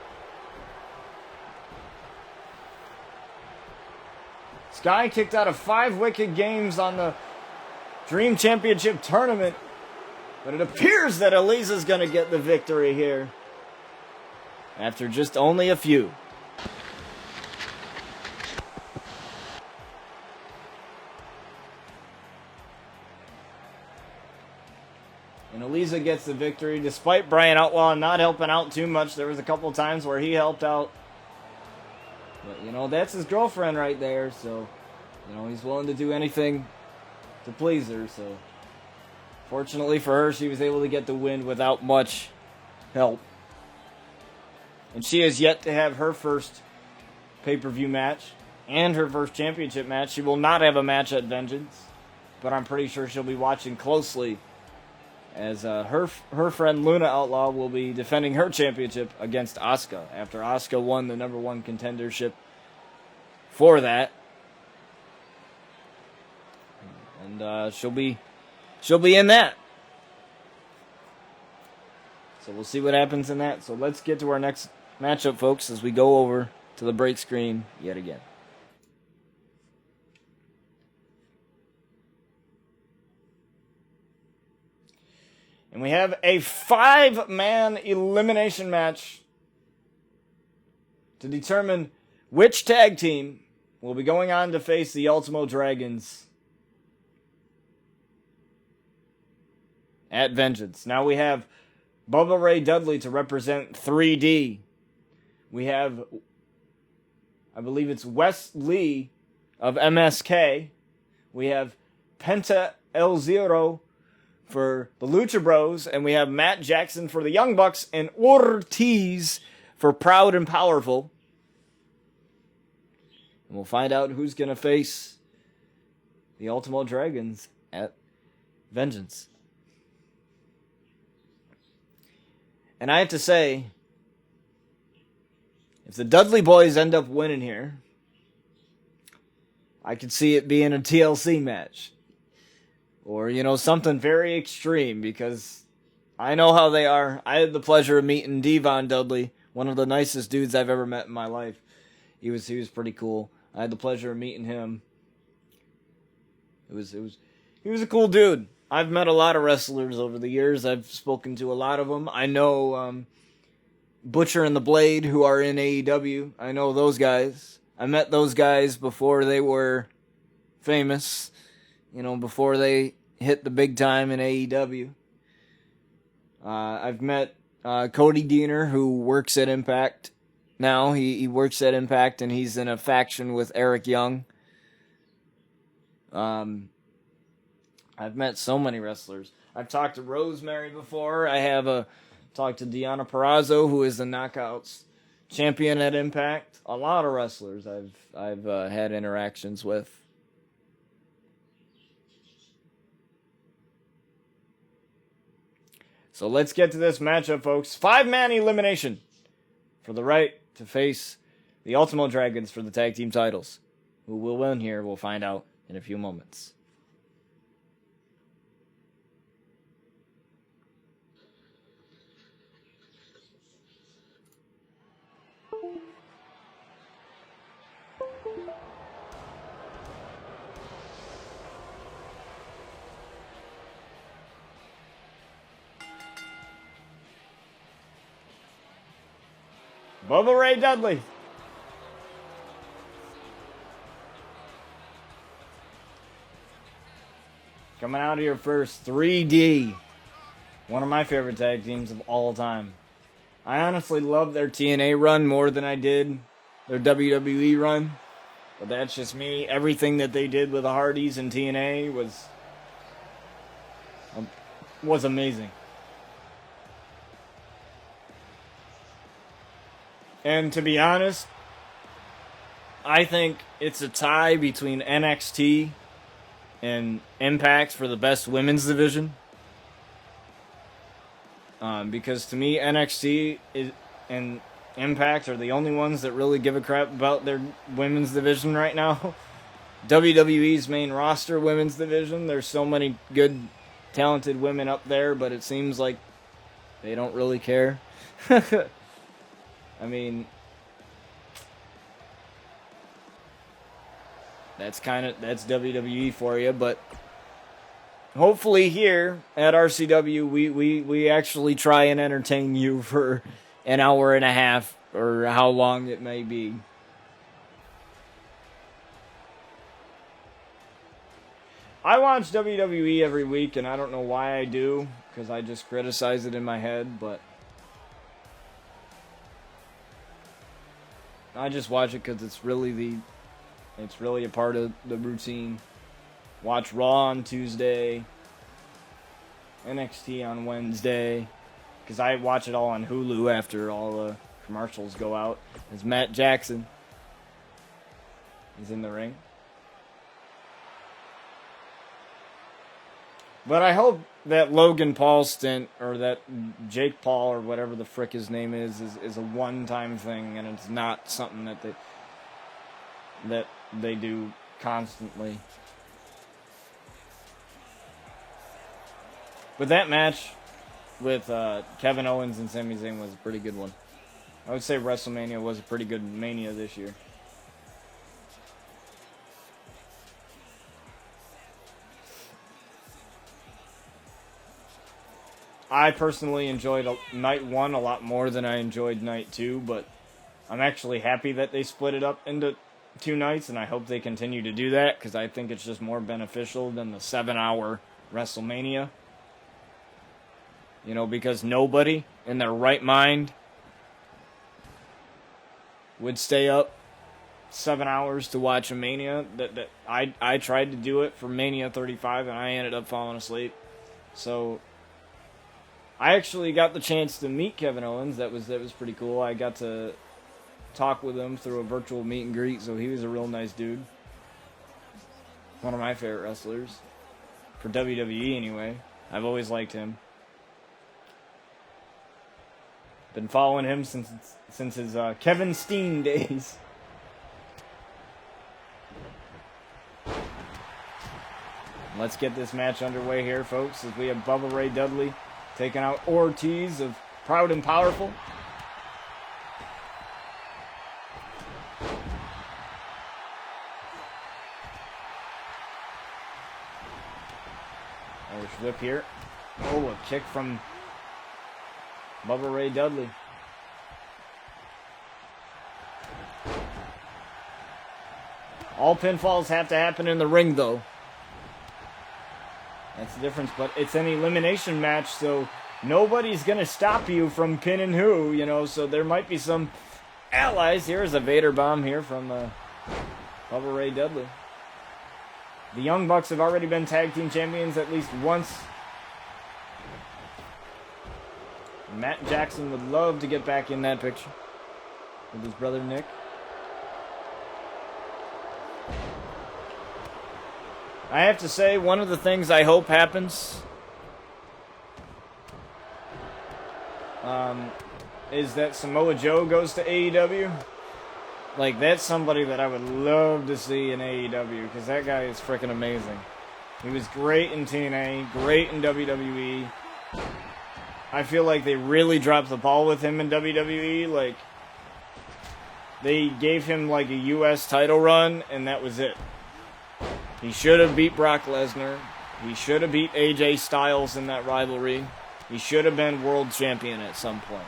Sky kicked out of 5 wicked games on the Dream Championship Tournament. But it appears that Elisa's going to get the victory here. After just only a few. And Älisa gets the victory despite Brian Outlaw not helping out too much. There was a couple times where he helped out. But, you know, that's his girlfriend right there, so, you know, he's willing to do anything to please her, so. Fortunately for her, she was able to get the win without much help. And she has yet to have her first pay-per-view match and her first championship match. She will not have a match at Vengeance, but I'm pretty sure she'll be watching closely as her friend Luna Outlaw will be defending her championship against Asuka after Asuka won the #1 contendership for that. And she'll be in that. So we'll see what happens in that. So let's get to our next matchup, folks, as we go over to the break screen yet again. And we have a 5-man elimination match to determine which tag team will be going on to face the Ultimo Dragons at Vengeance. Now we have Bubba Ray Dudley to represent 3D. We have, I believe it's Wes Lee of MSK. We have Penta El Zero for the Lucha Bros, and we have Matt Jackson for the Young Bucks, and Ortiz for Proud and Powerful. And we'll find out who's going to face the Ultimo Dragons at Vengeance. And I have to say, if the Dudley boys end up winning here, I could see it being a TLC match. Or, you know, something very extreme, because I know how they are. I had the pleasure of meeting Devon Dudley, one of the nicest dudes I've ever met in my life. He was pretty cool. I had the pleasure of meeting him. He was a cool dude. I've met a lot of wrestlers over the years. I've spoken to a lot of them. I know Butcher and the Blade, who are in AEW. I know those guys. I met those guys before they were famous. You know, before they hit the big time in AEW. I've met Cody Deaner, who works at Impact now. He works at Impact, and he's in a faction with Eric Young. I've met so many wrestlers. I've talked to Rosemary before. I have talked to Deonna Purrazzo, who is the Knockouts champion at Impact. A lot of wrestlers I've had interactions with. So let's get to this matchup, folks. 5-man elimination for the right to face the Ultimo Dragons for the tag team titles. Who will win here, we'll find out in a few moments. Bubba Ray Dudley Coming out here first, 3D. One of my favorite tag teams of all time. I honestly love their TNA run more than I did their WWE run. But that's just me. Everything that they did with the Hardys and TNA was amazing. And to be honest, I think it's a tie between NXT and Impact for the best women's division. Because to me, NXT and Impact are the only ones that really give a crap about their women's division right now. WWE's main roster women's division, there's so many good, talented women up there, but it seems like they don't really care. I mean, that's WWE for you, but hopefully here at RCW, we actually try and entertain you for an hour and a half, or how long it may be. I watch WWE every week, and I don't know why I do, because I just criticize it in my head, but I just watch it because it's really a part of the routine. Watch Raw on Tuesday, NXT on Wednesday, because I watch it all on Hulu after all the commercials go out. As Matt Jackson is in the ring. But I hope that Logan Paul stint, or that Jake Paul, or whatever the frick his name is a one-time thing, and it's not something that they do constantly. But that match with Kevin Owens and Sami Zayn was a pretty good one. I would say WrestleMania was a pretty good Mania this year. I personally enjoyed Night 1 a lot more than I enjoyed Night 2, but I'm actually happy that they split it up into 2 nights, and I hope they continue to do that, because I think it's just more beneficial than the 7-hour WrestleMania. You know, because nobody in their right mind would stay up 7 hours to watch a Mania. I tried to do it for Mania 35, and I ended up falling asleep. So I actually got the chance to meet Kevin Owens. That was pretty cool. I got to talk with him through a virtual meet and greet, so he was a real nice dude. One of my favorite wrestlers. For WWE, anyway. I've always liked him. Been following him since his Kevin Steen days. Let's get this match underway here, folks, as we have Bubba Ray Dudley taking out Ortiz of Proud and Powerful. Irish whip here. Oh, a kick from Bubba Ray Dudley. All pinfalls have to happen in the ring, though. That's the difference, but it's an elimination match, so nobody's going to stop you from pinning who, you know, so there might be some allies. Here's a Vader bomb here from Bubba Ray Dudley. The Young Bucks have already been tag team champions at least once. Matt Jackson would love to get back in that picture with his brother Nick. I have to say, one of the things I hope happens is that Samoa Joe goes to AEW. Like, that's somebody that I would love to see in AEW, because that guy is freaking amazing. He was great in TNA, great in WWE. I feel like they really dropped the ball with him in WWE. Like, they gave him like a U.S. title run, and that was it. He should have beat Brock Lesnar. He should have beat AJ Styles in that rivalry. He should have been world champion at some point,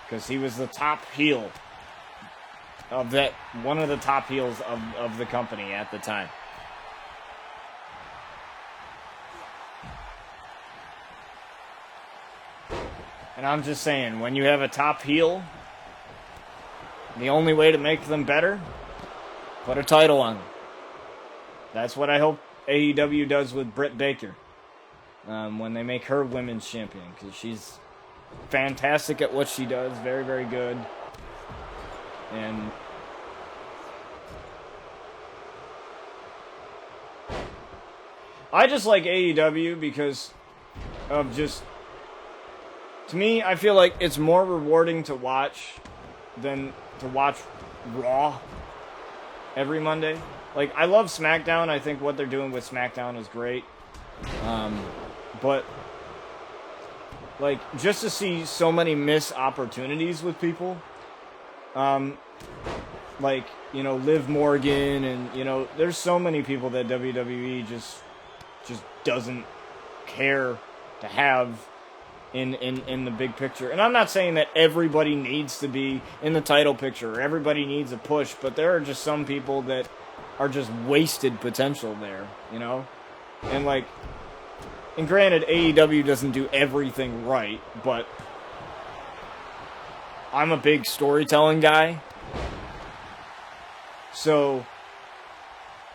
because he was the top heel of that, one of the top heels of the company at the time. And I'm just saying, when you have a top heel, the only way to make them better, put a title on them. That's what I hope AEW does with Britt Baker when they make her women's champion, because she's fantastic at what she does, very, very good. And I just like AEW because of just, to me, I feel like it's more rewarding to watch than to watch Raw every Monday. Like, I love SmackDown. I think what they're doing with SmackDown is great. But, like, just to see so many missed opportunities with people, like, you know, Liv Morgan, and, you know, there's so many people that WWE just doesn't care to have in the big picture. And I'm not saying that everybody needs to be in the title picture, or everybody needs a push, but there are just some people that are just wasted potential there, you know? And, like, and granted, AEW doesn't do everything right, but I'm a big storytelling guy. So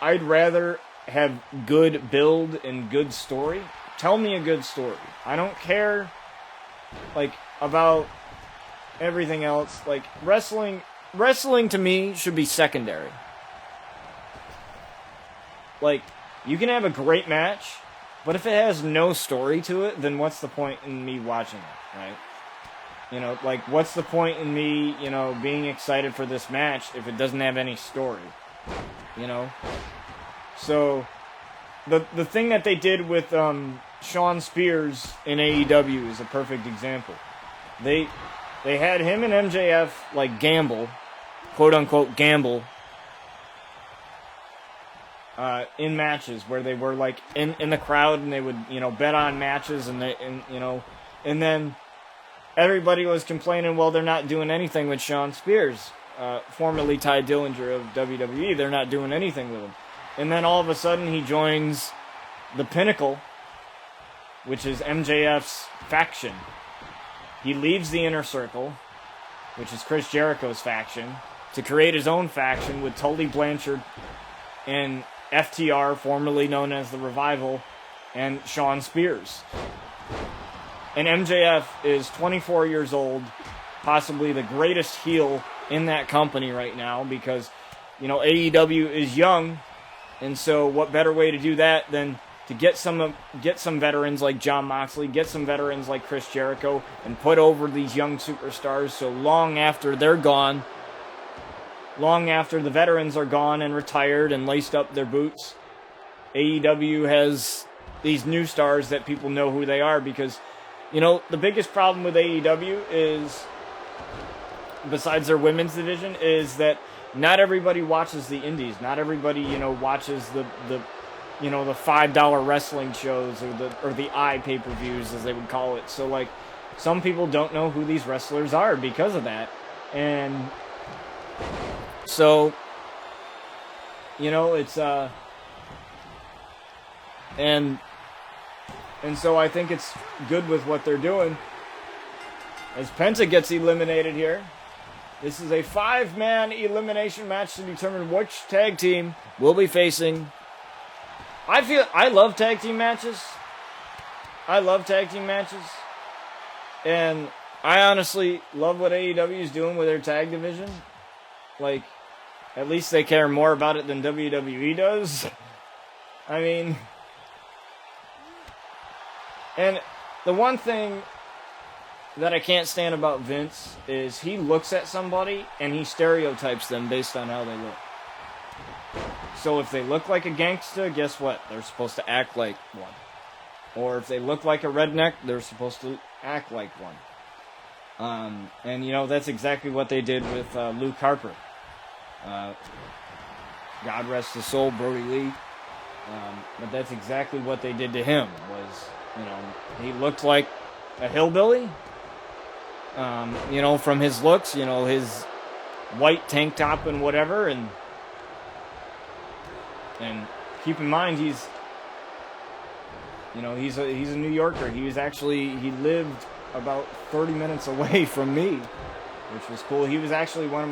I'd rather have good build and good story. Tell me a good story. I don't care, like, about everything else. Like, wrestling to me should be secondary. Like, you can have a great match, but if it has no story to it, then what's the point in me watching it, right? You know, like, what's the point in me, you know, being excited for this match if it doesn't have any story, you know? So, the thing that they did with Shawn Spears in AEW is a perfect example. They had him and MJF, like, gamble, quote-unquote gamble, in matches where they were, like, in the crowd, and they would, you know, bet on matches, and then everybody was complaining, well, they're not doing anything with Shawn Spears, formerly Ty Dillinger of WWE. They're not doing anything with him. And then all of a sudden he joins the Pinnacle, which is MJF's faction. He leaves the Inner Circle, which is Chris Jericho's faction, to create his own faction with Tully Blanchard and FTR, formerly known as the Revival, and Shawn Spears. And MJF is 24 years old, possibly the greatest heel in that company right now, because, you know, AEW is young, and so what better way to do that than to get some veterans like Jon Moxley, get some veterans like Chris Jericho, and put over these young superstars, so long after they're gone, long after the veterans are gone and retired and laced up their boots, AEW has these new stars that people know who they are. Because, you know, the biggest problem with AEW is, besides their women's division, is that not everybody watches the indies. Not everybody, you know, watches the you know, the $5 wrestling shows, or the pay-per-views, as they would call it. So, like, some people don't know who these wrestlers are because of that. And so, you know, it's and so I think it's good with what they're doing. As Penta gets eliminated here, this is a 5-man elimination match to determine which tag team will be facing. I love tag team matches. I love tag team matches. And I honestly love what AEW is doing with their tag division. Like, at least they care more about it than WWE does. I mean, and the one thing that I can't stand about Vince is he looks at somebody and he stereotypes them based on how they look. So if they look like a gangster, guess what? They're supposed to act like one. Or if they look like a redneck, they're supposed to act like one. And, you know, that's exactly what they did with Luke Harper. God rest his soul, Brody Lee. But that's exactly what they did to him. Was, you know, he looked like a hillbilly. You know, from his looks, you know, his white tank top and whatever, and keep in mind he's a New Yorker. He lived about 30 minutes away from me, which was cool. He was actually one of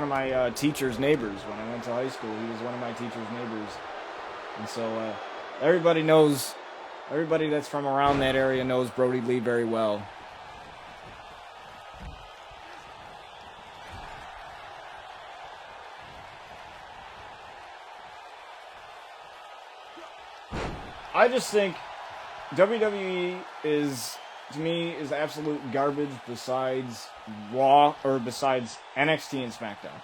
my teacher's neighbors when I went to high school. He was one of my teacher's neighbors, and so everybody that's from around that area knows Brody Lee very well. I just think WWE is, to me, is absolute garbage besides Raw, or besides NXT and SmackDown.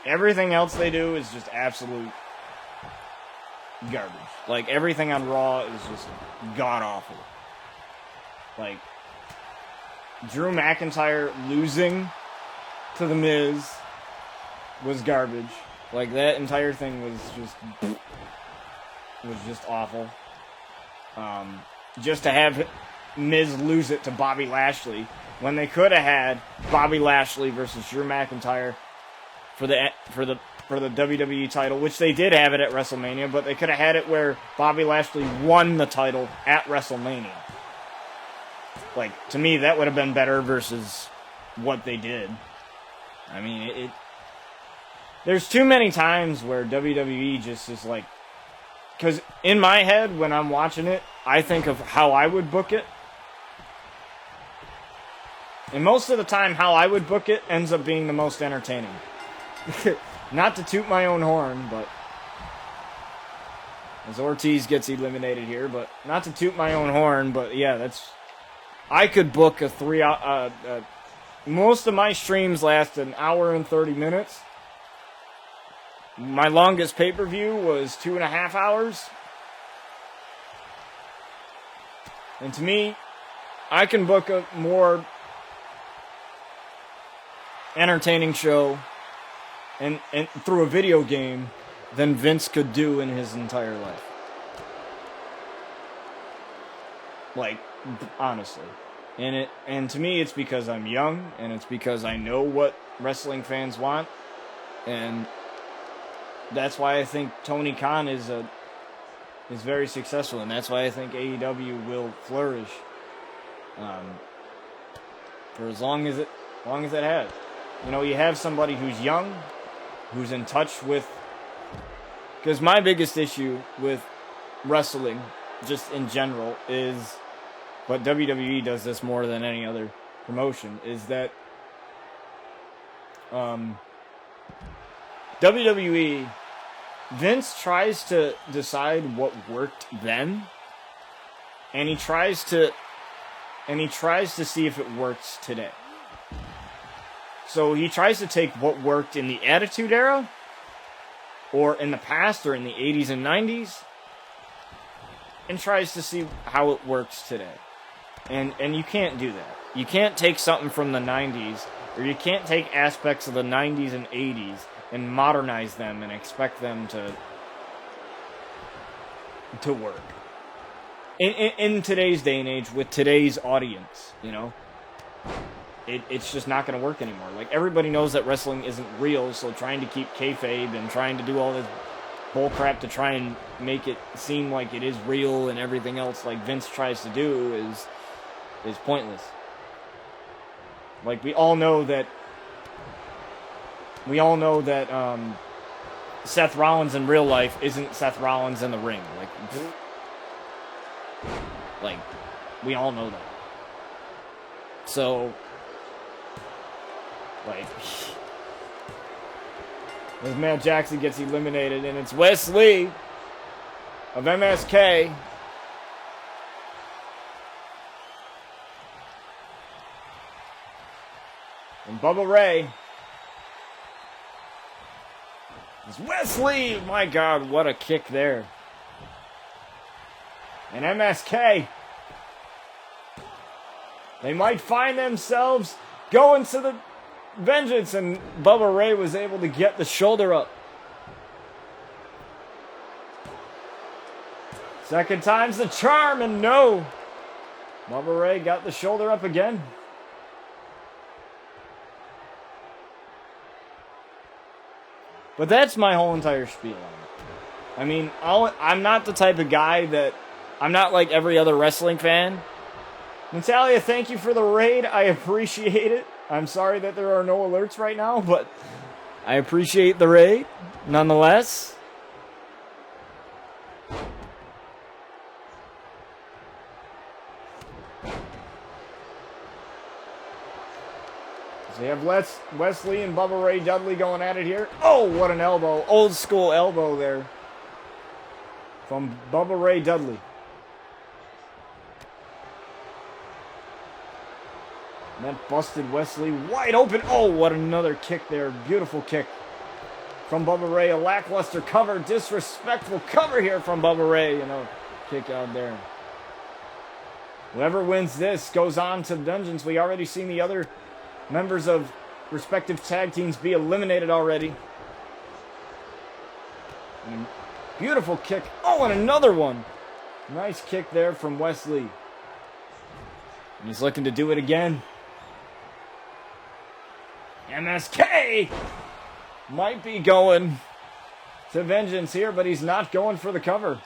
Everything else they do is just absolute garbage. Like, everything on Raw is just god-awful. Like, Drew McIntyre losing to The Miz was garbage. Like, that entire thing was just awful. Just to have Miz lose it to Bobby Lashley when they could have had Bobby Lashley versus Drew McIntyre for the WWE title, which they did have it at WrestleMania, but they could have had it where Bobby Lashley won the title at WrestleMania. Like, to me, that would have been better versus what they did. I mean, there's too many times where WWE just is like, because in my head, when I'm watching it, I think of how I would book it. And most of the time, how I would book it ends up being the most entertaining. Not to toot my own horn, but as Ortiz gets eliminated here, but not to toot my own horn, but yeah, I could book a 3 hour, most of my streams last an hour and 30 minutes. My longest pay-per-view was 2.5 hours. And to me, I can book a more entertaining show and through a video game than Vince could do in his entire life. Like, honestly. And to me, it's because I'm young, and it's because I know what wrestling fans want, and that's why I think Tony Khan is very successful, and that's why I think AEW will flourish for as long as it has. You know, you have somebody who's young, who's in touch with. Because my biggest issue with wrestling, just in general, is, but WWE does this more than any other promotion, is that WWE, Vince tries to decide what worked then, and he tries to see if it works today. So he tries to take what worked in the Attitude Era, or in the past, or in the 80s and 90s, and tries to see how it works today. And you can't do that. You can't take something from the 90s, or you can't take aspects of the 90s and 80s and modernize them and expect them to work. In today's day and age, with today's audience, you know, it's just not going to work anymore. Like, everybody knows that wrestling isn't real, so trying to keep kayfabe and trying to do all this bullcrap to try and make it seem like it is real and everything else like Vince tries to do is pointless. Like, we all know that Seth Rollins in real life isn't Seth Rollins in the ring. Like, we all know that. So, like, as Matt Jackson gets eliminated, and it's Wes Lee of MSK. And Bubba Ray. It's Wes Lee. My God, what a kick there. And MSK. They might find themselves going to the Vengeance, and Bubba Ray was able to get the shoulder up. Second time's the charm, and no. Bubba Ray got the shoulder up again. But that's my whole entire spiel on it. I mean, I'm not the type of guy that... I'm not like every other wrestling fan Natalia, thank you for the raid. I appreciate it. I'm sorry that there are no alerts right now, but I appreciate the raid nonetheless. So you have Wesley and Bubba Ray Dudley going at it here. Oh, what an elbow. Old school elbow there from Bubba Ray Dudley. And that busted Wesley wide open. Oh, what another kick there. Beautiful kick from Bubba Ray. A lackluster cover. Disrespectful cover here from Bubba Ray. You know, kick out there. Whoever wins this goes on to Vengeance. We already seen the other members of respective tag teams be eliminated already. And beautiful kick. Oh, and another one. Nice kick there from Wesley. And he's looking to do it again. MSK might be going to Vengeance here, but he's not going for the cover.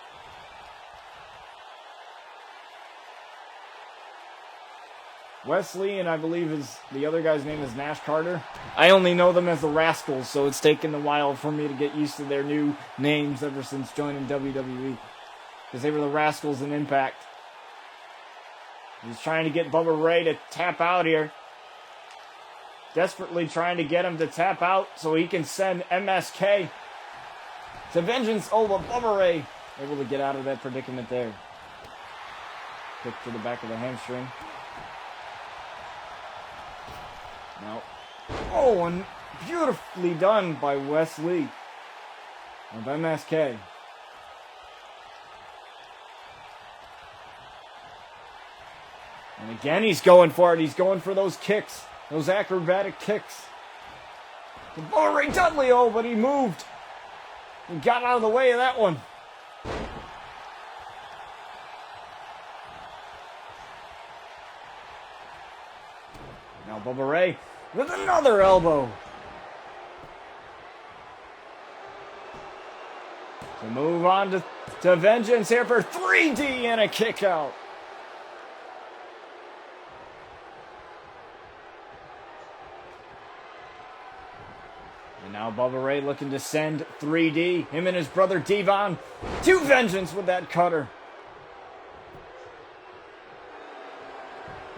Wesley, and I believe the other guy's name is Nash Carter. I only know them as the Rascals, so it's taken a while for me to get used to their new names ever since joining WWE. Because they were the Rascals in Impact. He's trying to get Bubba Ray to tap out here. Desperately trying to get him to tap out so he can send MSK to Vengeance. Oh, but Bubba Ray able to get out of that predicament there. Kick to the back of the hamstring. Now, oh, and beautifully done by Wesley of MSK. And again, he's going for it. He's going for those kicks. Those acrobatic kicks. Bubba Ray Dudley, oh, but he moved. He got out of the way of that one. Now Bubba Ray with another elbow. To move on to Vengeance here for 3D and a kick out. Now Bubba Ray looking to send 3D, him and his brother Devon, to Vengeance with that cutter.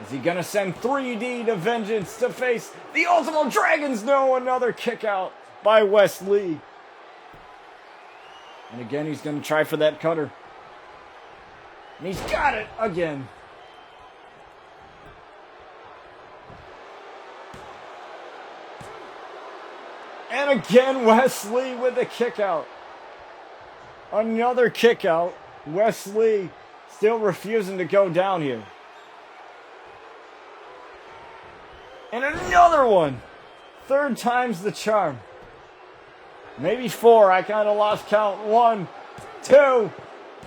Is he going to send 3D to Vengeance to face the Ultimo Dragons? No, another kick out by Wesley. And again, he's going to try for that cutter. And he's got it again. And again, Wesley with a kick out. Another kick out. Wesley still refusing to go down here. And another one. Third time's the charm. Maybe four. I kind of lost count. 1, 2,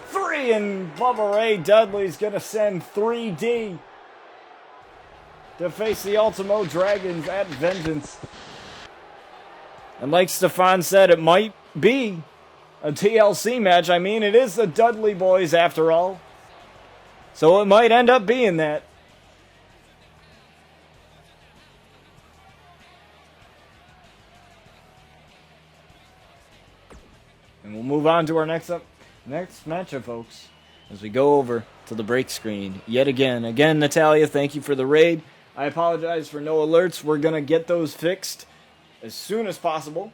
3. And Bubba Ray Dudley's going to send 3D to face the Ultimo Dragons at Vengeance. And like Stefan said, it might be a TLC match. I mean, it is the Dudley boys after all. So it might end up being that. And we'll move on to our next matchup, folks, as we go over to the break screen yet again. Again, Natalia, thank you for the raid. I apologize for no alerts. We're going to get those fixed as soon as possible.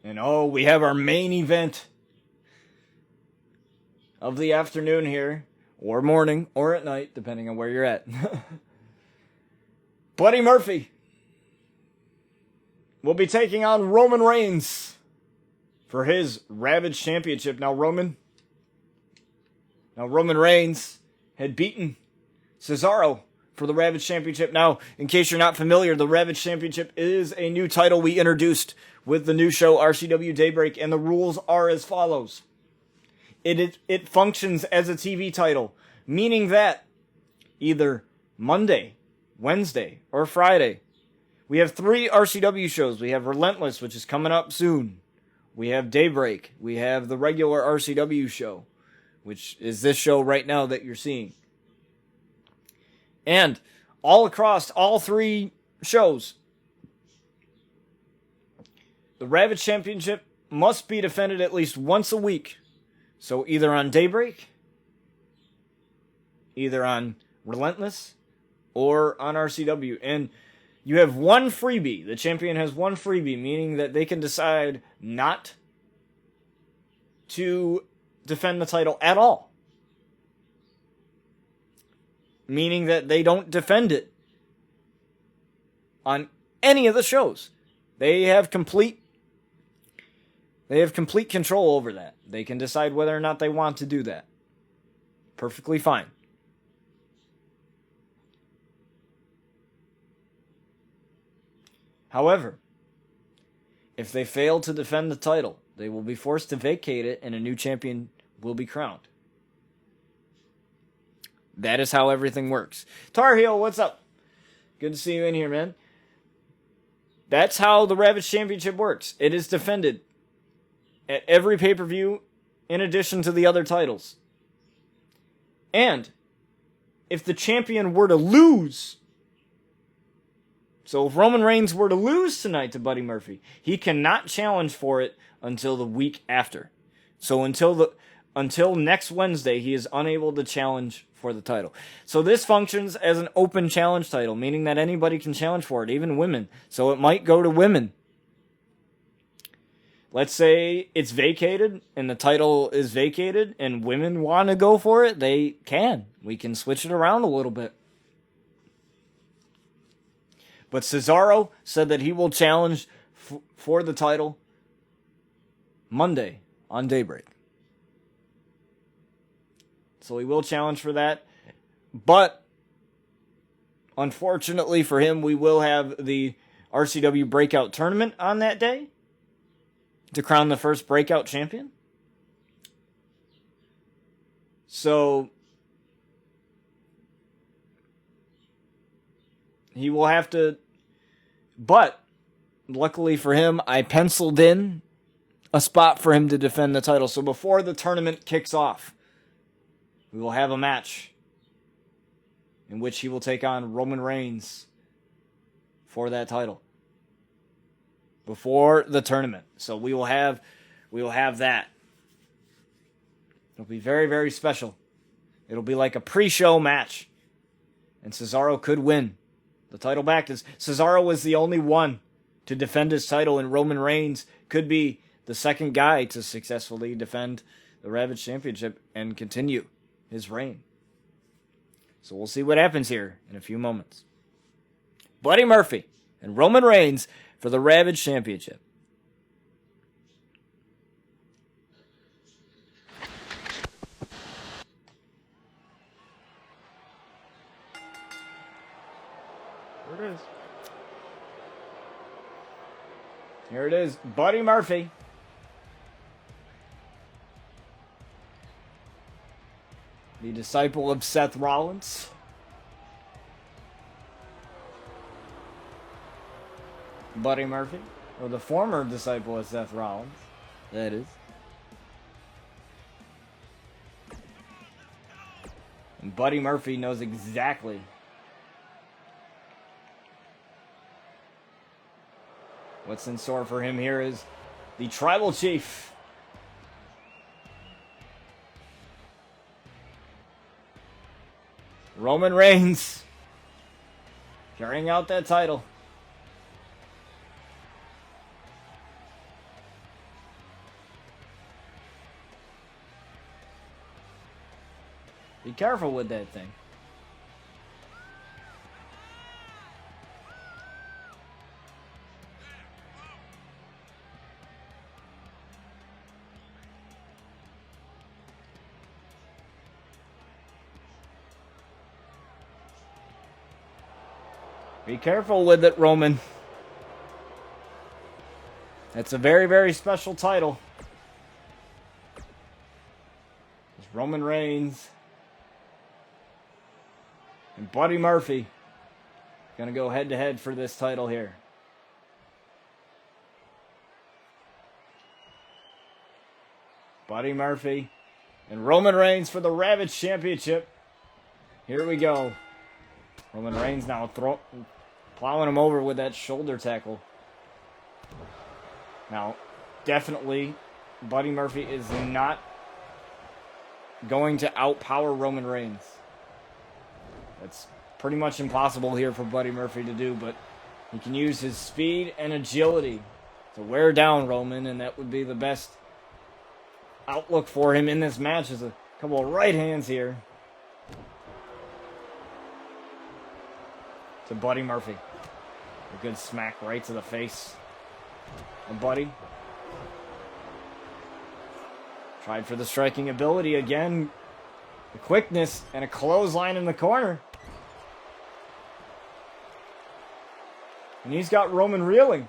And oh, we have our main event of the afternoon here, or morning, or at night, depending on where you're at. Buddy Murphy will be taking on Roman Reigns for his Ravage Championship. Now Roman Reigns had beaten Cesaro for the Ravage Championship. Now, in case you're not familiar, the Ravage Championship is a new title we introduced with the new show RCW Daybreak, and the rules are as follows. It functions as a TV title, meaning that either Monday, Wednesday, or Friday. We have 3 RCW shows. We have Relentless, which is coming up soon. We have Daybreak. We have the regular RCW show, which is this show right now that you're seeing. And all across all 3 shows, the Ravage Championship must be defended at least once a week. So either on Daybreak, either on Relentless, or on RCW. And you have one freebie. The champion has one freebie, meaning that they can decide not to defend the title at all. Meaning that they don't defend it on any of the shows. They have complete control over that. They can decide whether or not they want to do that. Perfectly fine. However, if they fail to defend the title, they will be forced to vacate it and a new champion will be crowned. That is how everything works. Tar Heel, what's up? Good to see you in here, man. That's how the Ravage Championship works. It is defended at every pay-per-view in addition to the other titles. And if the champion were to lose, so if Roman Reigns were to lose tonight to Buddy Murphy, he cannot challenge for it until the week after. So until next Wednesday, he is unable to challenge for the title. So this functions as an open challenge title, meaning that anybody can challenge for it, even women. So it might go to women. Let's say it's vacated and the title is vacated and women want to go for it, they can. We can switch it around a little bit. But Cesaro said that he will challenge for the title Monday on Daybreak. So he will challenge for that. But unfortunately for him, we will have the RCW Breakout Tournament on that day to crown the first Breakout Champion. So he will have to... But luckily for him, I penciled in a spot for him to defend the title. So before the tournament kicks off, we will have a match in which he will take on Roman Reigns for that title before the tournament. So we will have that. It'll be very, very special. It'll be like a pre-show match, and Cesaro could win the title back. Cesaro was the only one to defend his title, and Roman Reigns could be the second guy to successfully defend the Ravage Championship and continue his reign. So we'll see what happens here in a few moments. Buddy Murphy and Roman Reigns for the Ravage Championship. Here it is. Here it is. Buddy Murphy. The disciple of Seth Rollins. Buddy Murphy. Or the former disciple of Seth Rollins. That is. And Buddy Murphy knows exactly what's in store for him. Here is the Tribal Chief. Roman Reigns carrying out that title. Be careful with that thing. Be careful with it, Roman. It's a very, very special title. It's Roman Reigns and Buddy Murphy going to go head-to-head for this title here. Buddy Murphy and Roman Reigns for the Ravage Championship. Here we go. Roman Reigns now plowing him over with that shoulder tackle. Now, definitely, Buddy Murphy is not going to outpower Roman Reigns. That's pretty much impossible here for Buddy Murphy to do, but he can use his speed and agility to wear down Roman, and that would be the best outlook for him in this match. Is a couple of right hands here to Buddy Murphy. A good smack right to the face of Buddy. Tried for the striking ability again. The quickness and a clothesline in the corner. And he's got Roman reeling.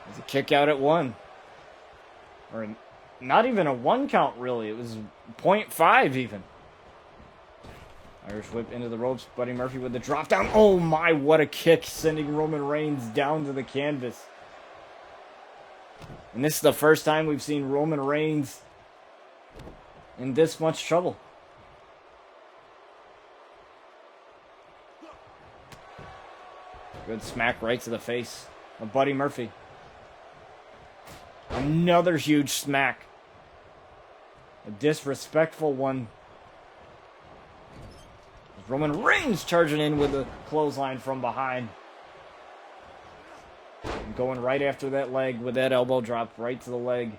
There's a kick out at 1. Or not even a 1 count, really. It was 0.5 even. Irish whip into the ropes. Buddy Murphy with the drop down. Oh my, what a kick, sending Roman Reigns down to the canvas. And this is the first time we've seen Roman Reigns in this much trouble. Good smack right to the face of Buddy Murphy. Another huge smack. A disrespectful one. Roman Reigns charging in with a clothesline from behind. And going right after that leg with that elbow drop right to the leg.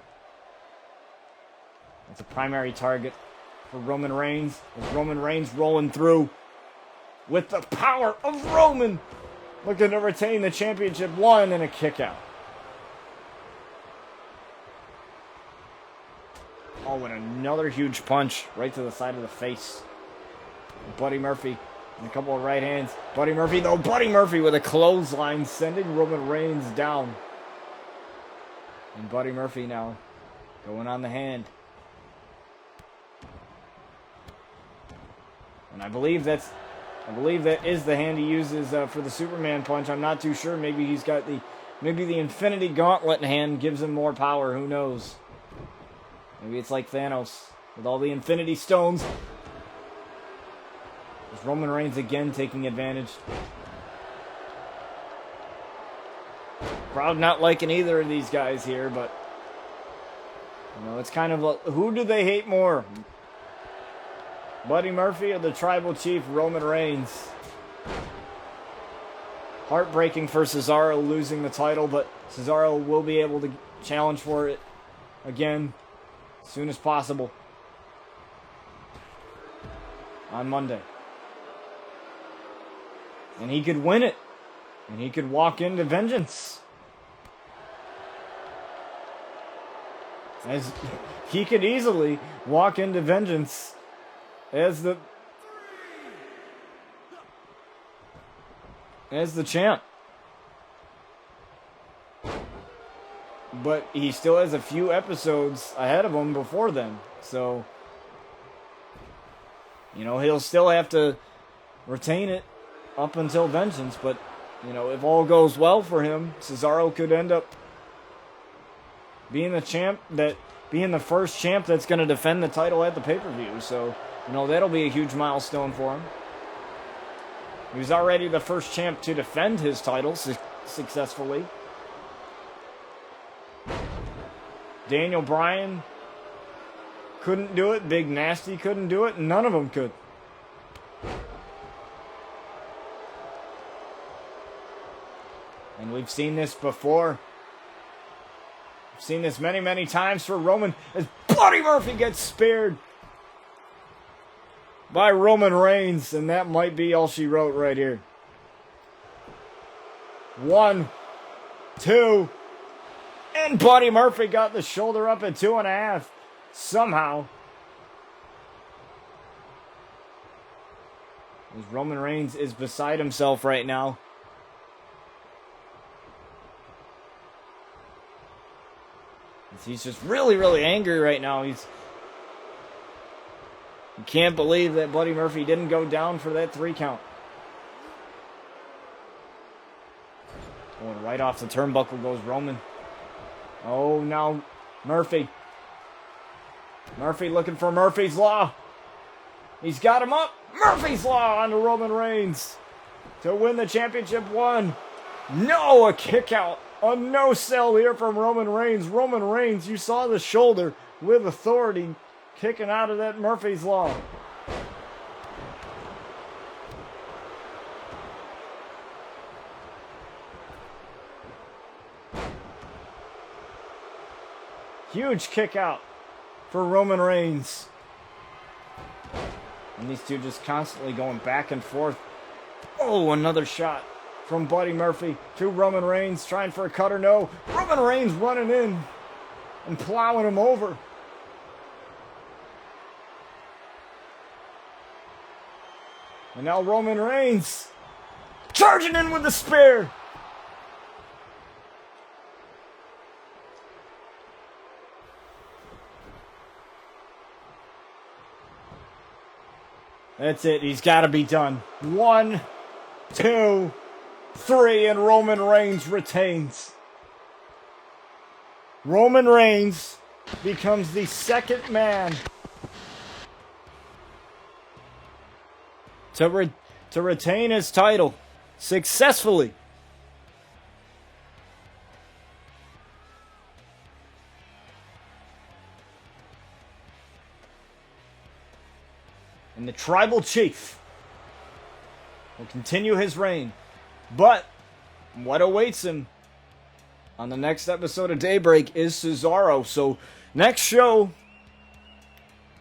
That's a primary target for Roman Reigns. As Roman Reigns rolling through with the power of Roman. Looking to retain the championship. 1 and a kick out. Oh, and another huge punch right to the side of the face. Buddy Murphy and a couple of right hands. Buddy Murphy, though. Buddy Murphy with a clothesline sending Roman Reigns down. And Buddy Murphy now going on the hand. And I believe that is the hand he uses for the Superman punch. I'm not too sure. Maybe he's got maybe the Infinity Gauntlet hand gives him more power. Who knows? Maybe it's like Thanos with all the Infinity Stones. Is Roman Reigns again taking advantage? Crowd not liking either of these guys here, but you know, it's kind of a, who do they hate more? Buddy Murphy or the Tribal Chief Roman Reigns? Heartbreaking for Cesaro losing the title, but Cesaro will be able to challenge for it again as soon as possible on Monday. And he could win it. And he could walk into Vengeance. As he could easily walk into Vengeance as the champ. But he still has a few episodes ahead of him before then. So, you know, he'll still have to retain it up until Vengeance. But, you know, if all goes well for him, Cesaro could end up being the champ, being the first champ that's going to defend the title at the pay-per-view. So, you know, that'll be a huge milestone for him. He was already the first champ to defend his title successfully. Daniel Bryan couldn't do it. Big Nasty couldn't do it. None of them could. And we've seen this before. We've seen this many, many times for Roman as Buddy Murphy gets speared by Roman Reigns. And that might be all she wrote right here. 1, 2... And Buddy Murphy got the shoulder up at 2.5. Somehow. As Roman Reigns is beside himself right now. He's just really, really angry right now. He can't believe that Buddy Murphy didn't go down for that 3 count. Going right off the turnbuckle goes Roman. Oh, now Murphy. Murphy looking for Murphy's Law. He's got him up. Murphy's Law onto Roman Reigns to win the championship 1. No, a kick out. A no-sell here from Roman Reigns. Roman Reigns, you saw the shoulder with authority kicking out of that Murphy's Law. Huge kick out for Roman Reigns. And these two just constantly going back and forth. Oh, another shot from Buddy Murphy to Roman Reigns, trying for a cutter. No, Roman Reigns running in and plowing him over. And now Roman Reigns charging in with the spear. That's it. He's got to be done. 1, 2, 3, and Roman Reigns retains. Roman Reigns becomes the second man to retain his title successfully. And the Tribal Chief will continue his reign. But what awaits him on the next episode of Daybreak is Cesaro. So next show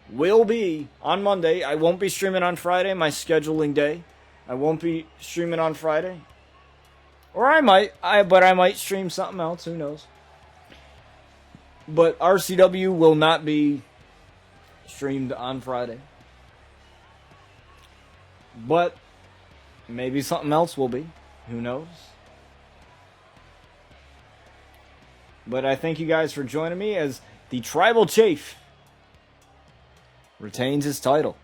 will be on Monday. I won't be streaming on Friday, my scheduling day. I won't be streaming on Friday. Or I might. But I might stream something else. Who knows? But RCW will not be streamed on Friday. But maybe something else will be. Who knows? But I thank you guys for joining me as the Tribal Chief retains his title.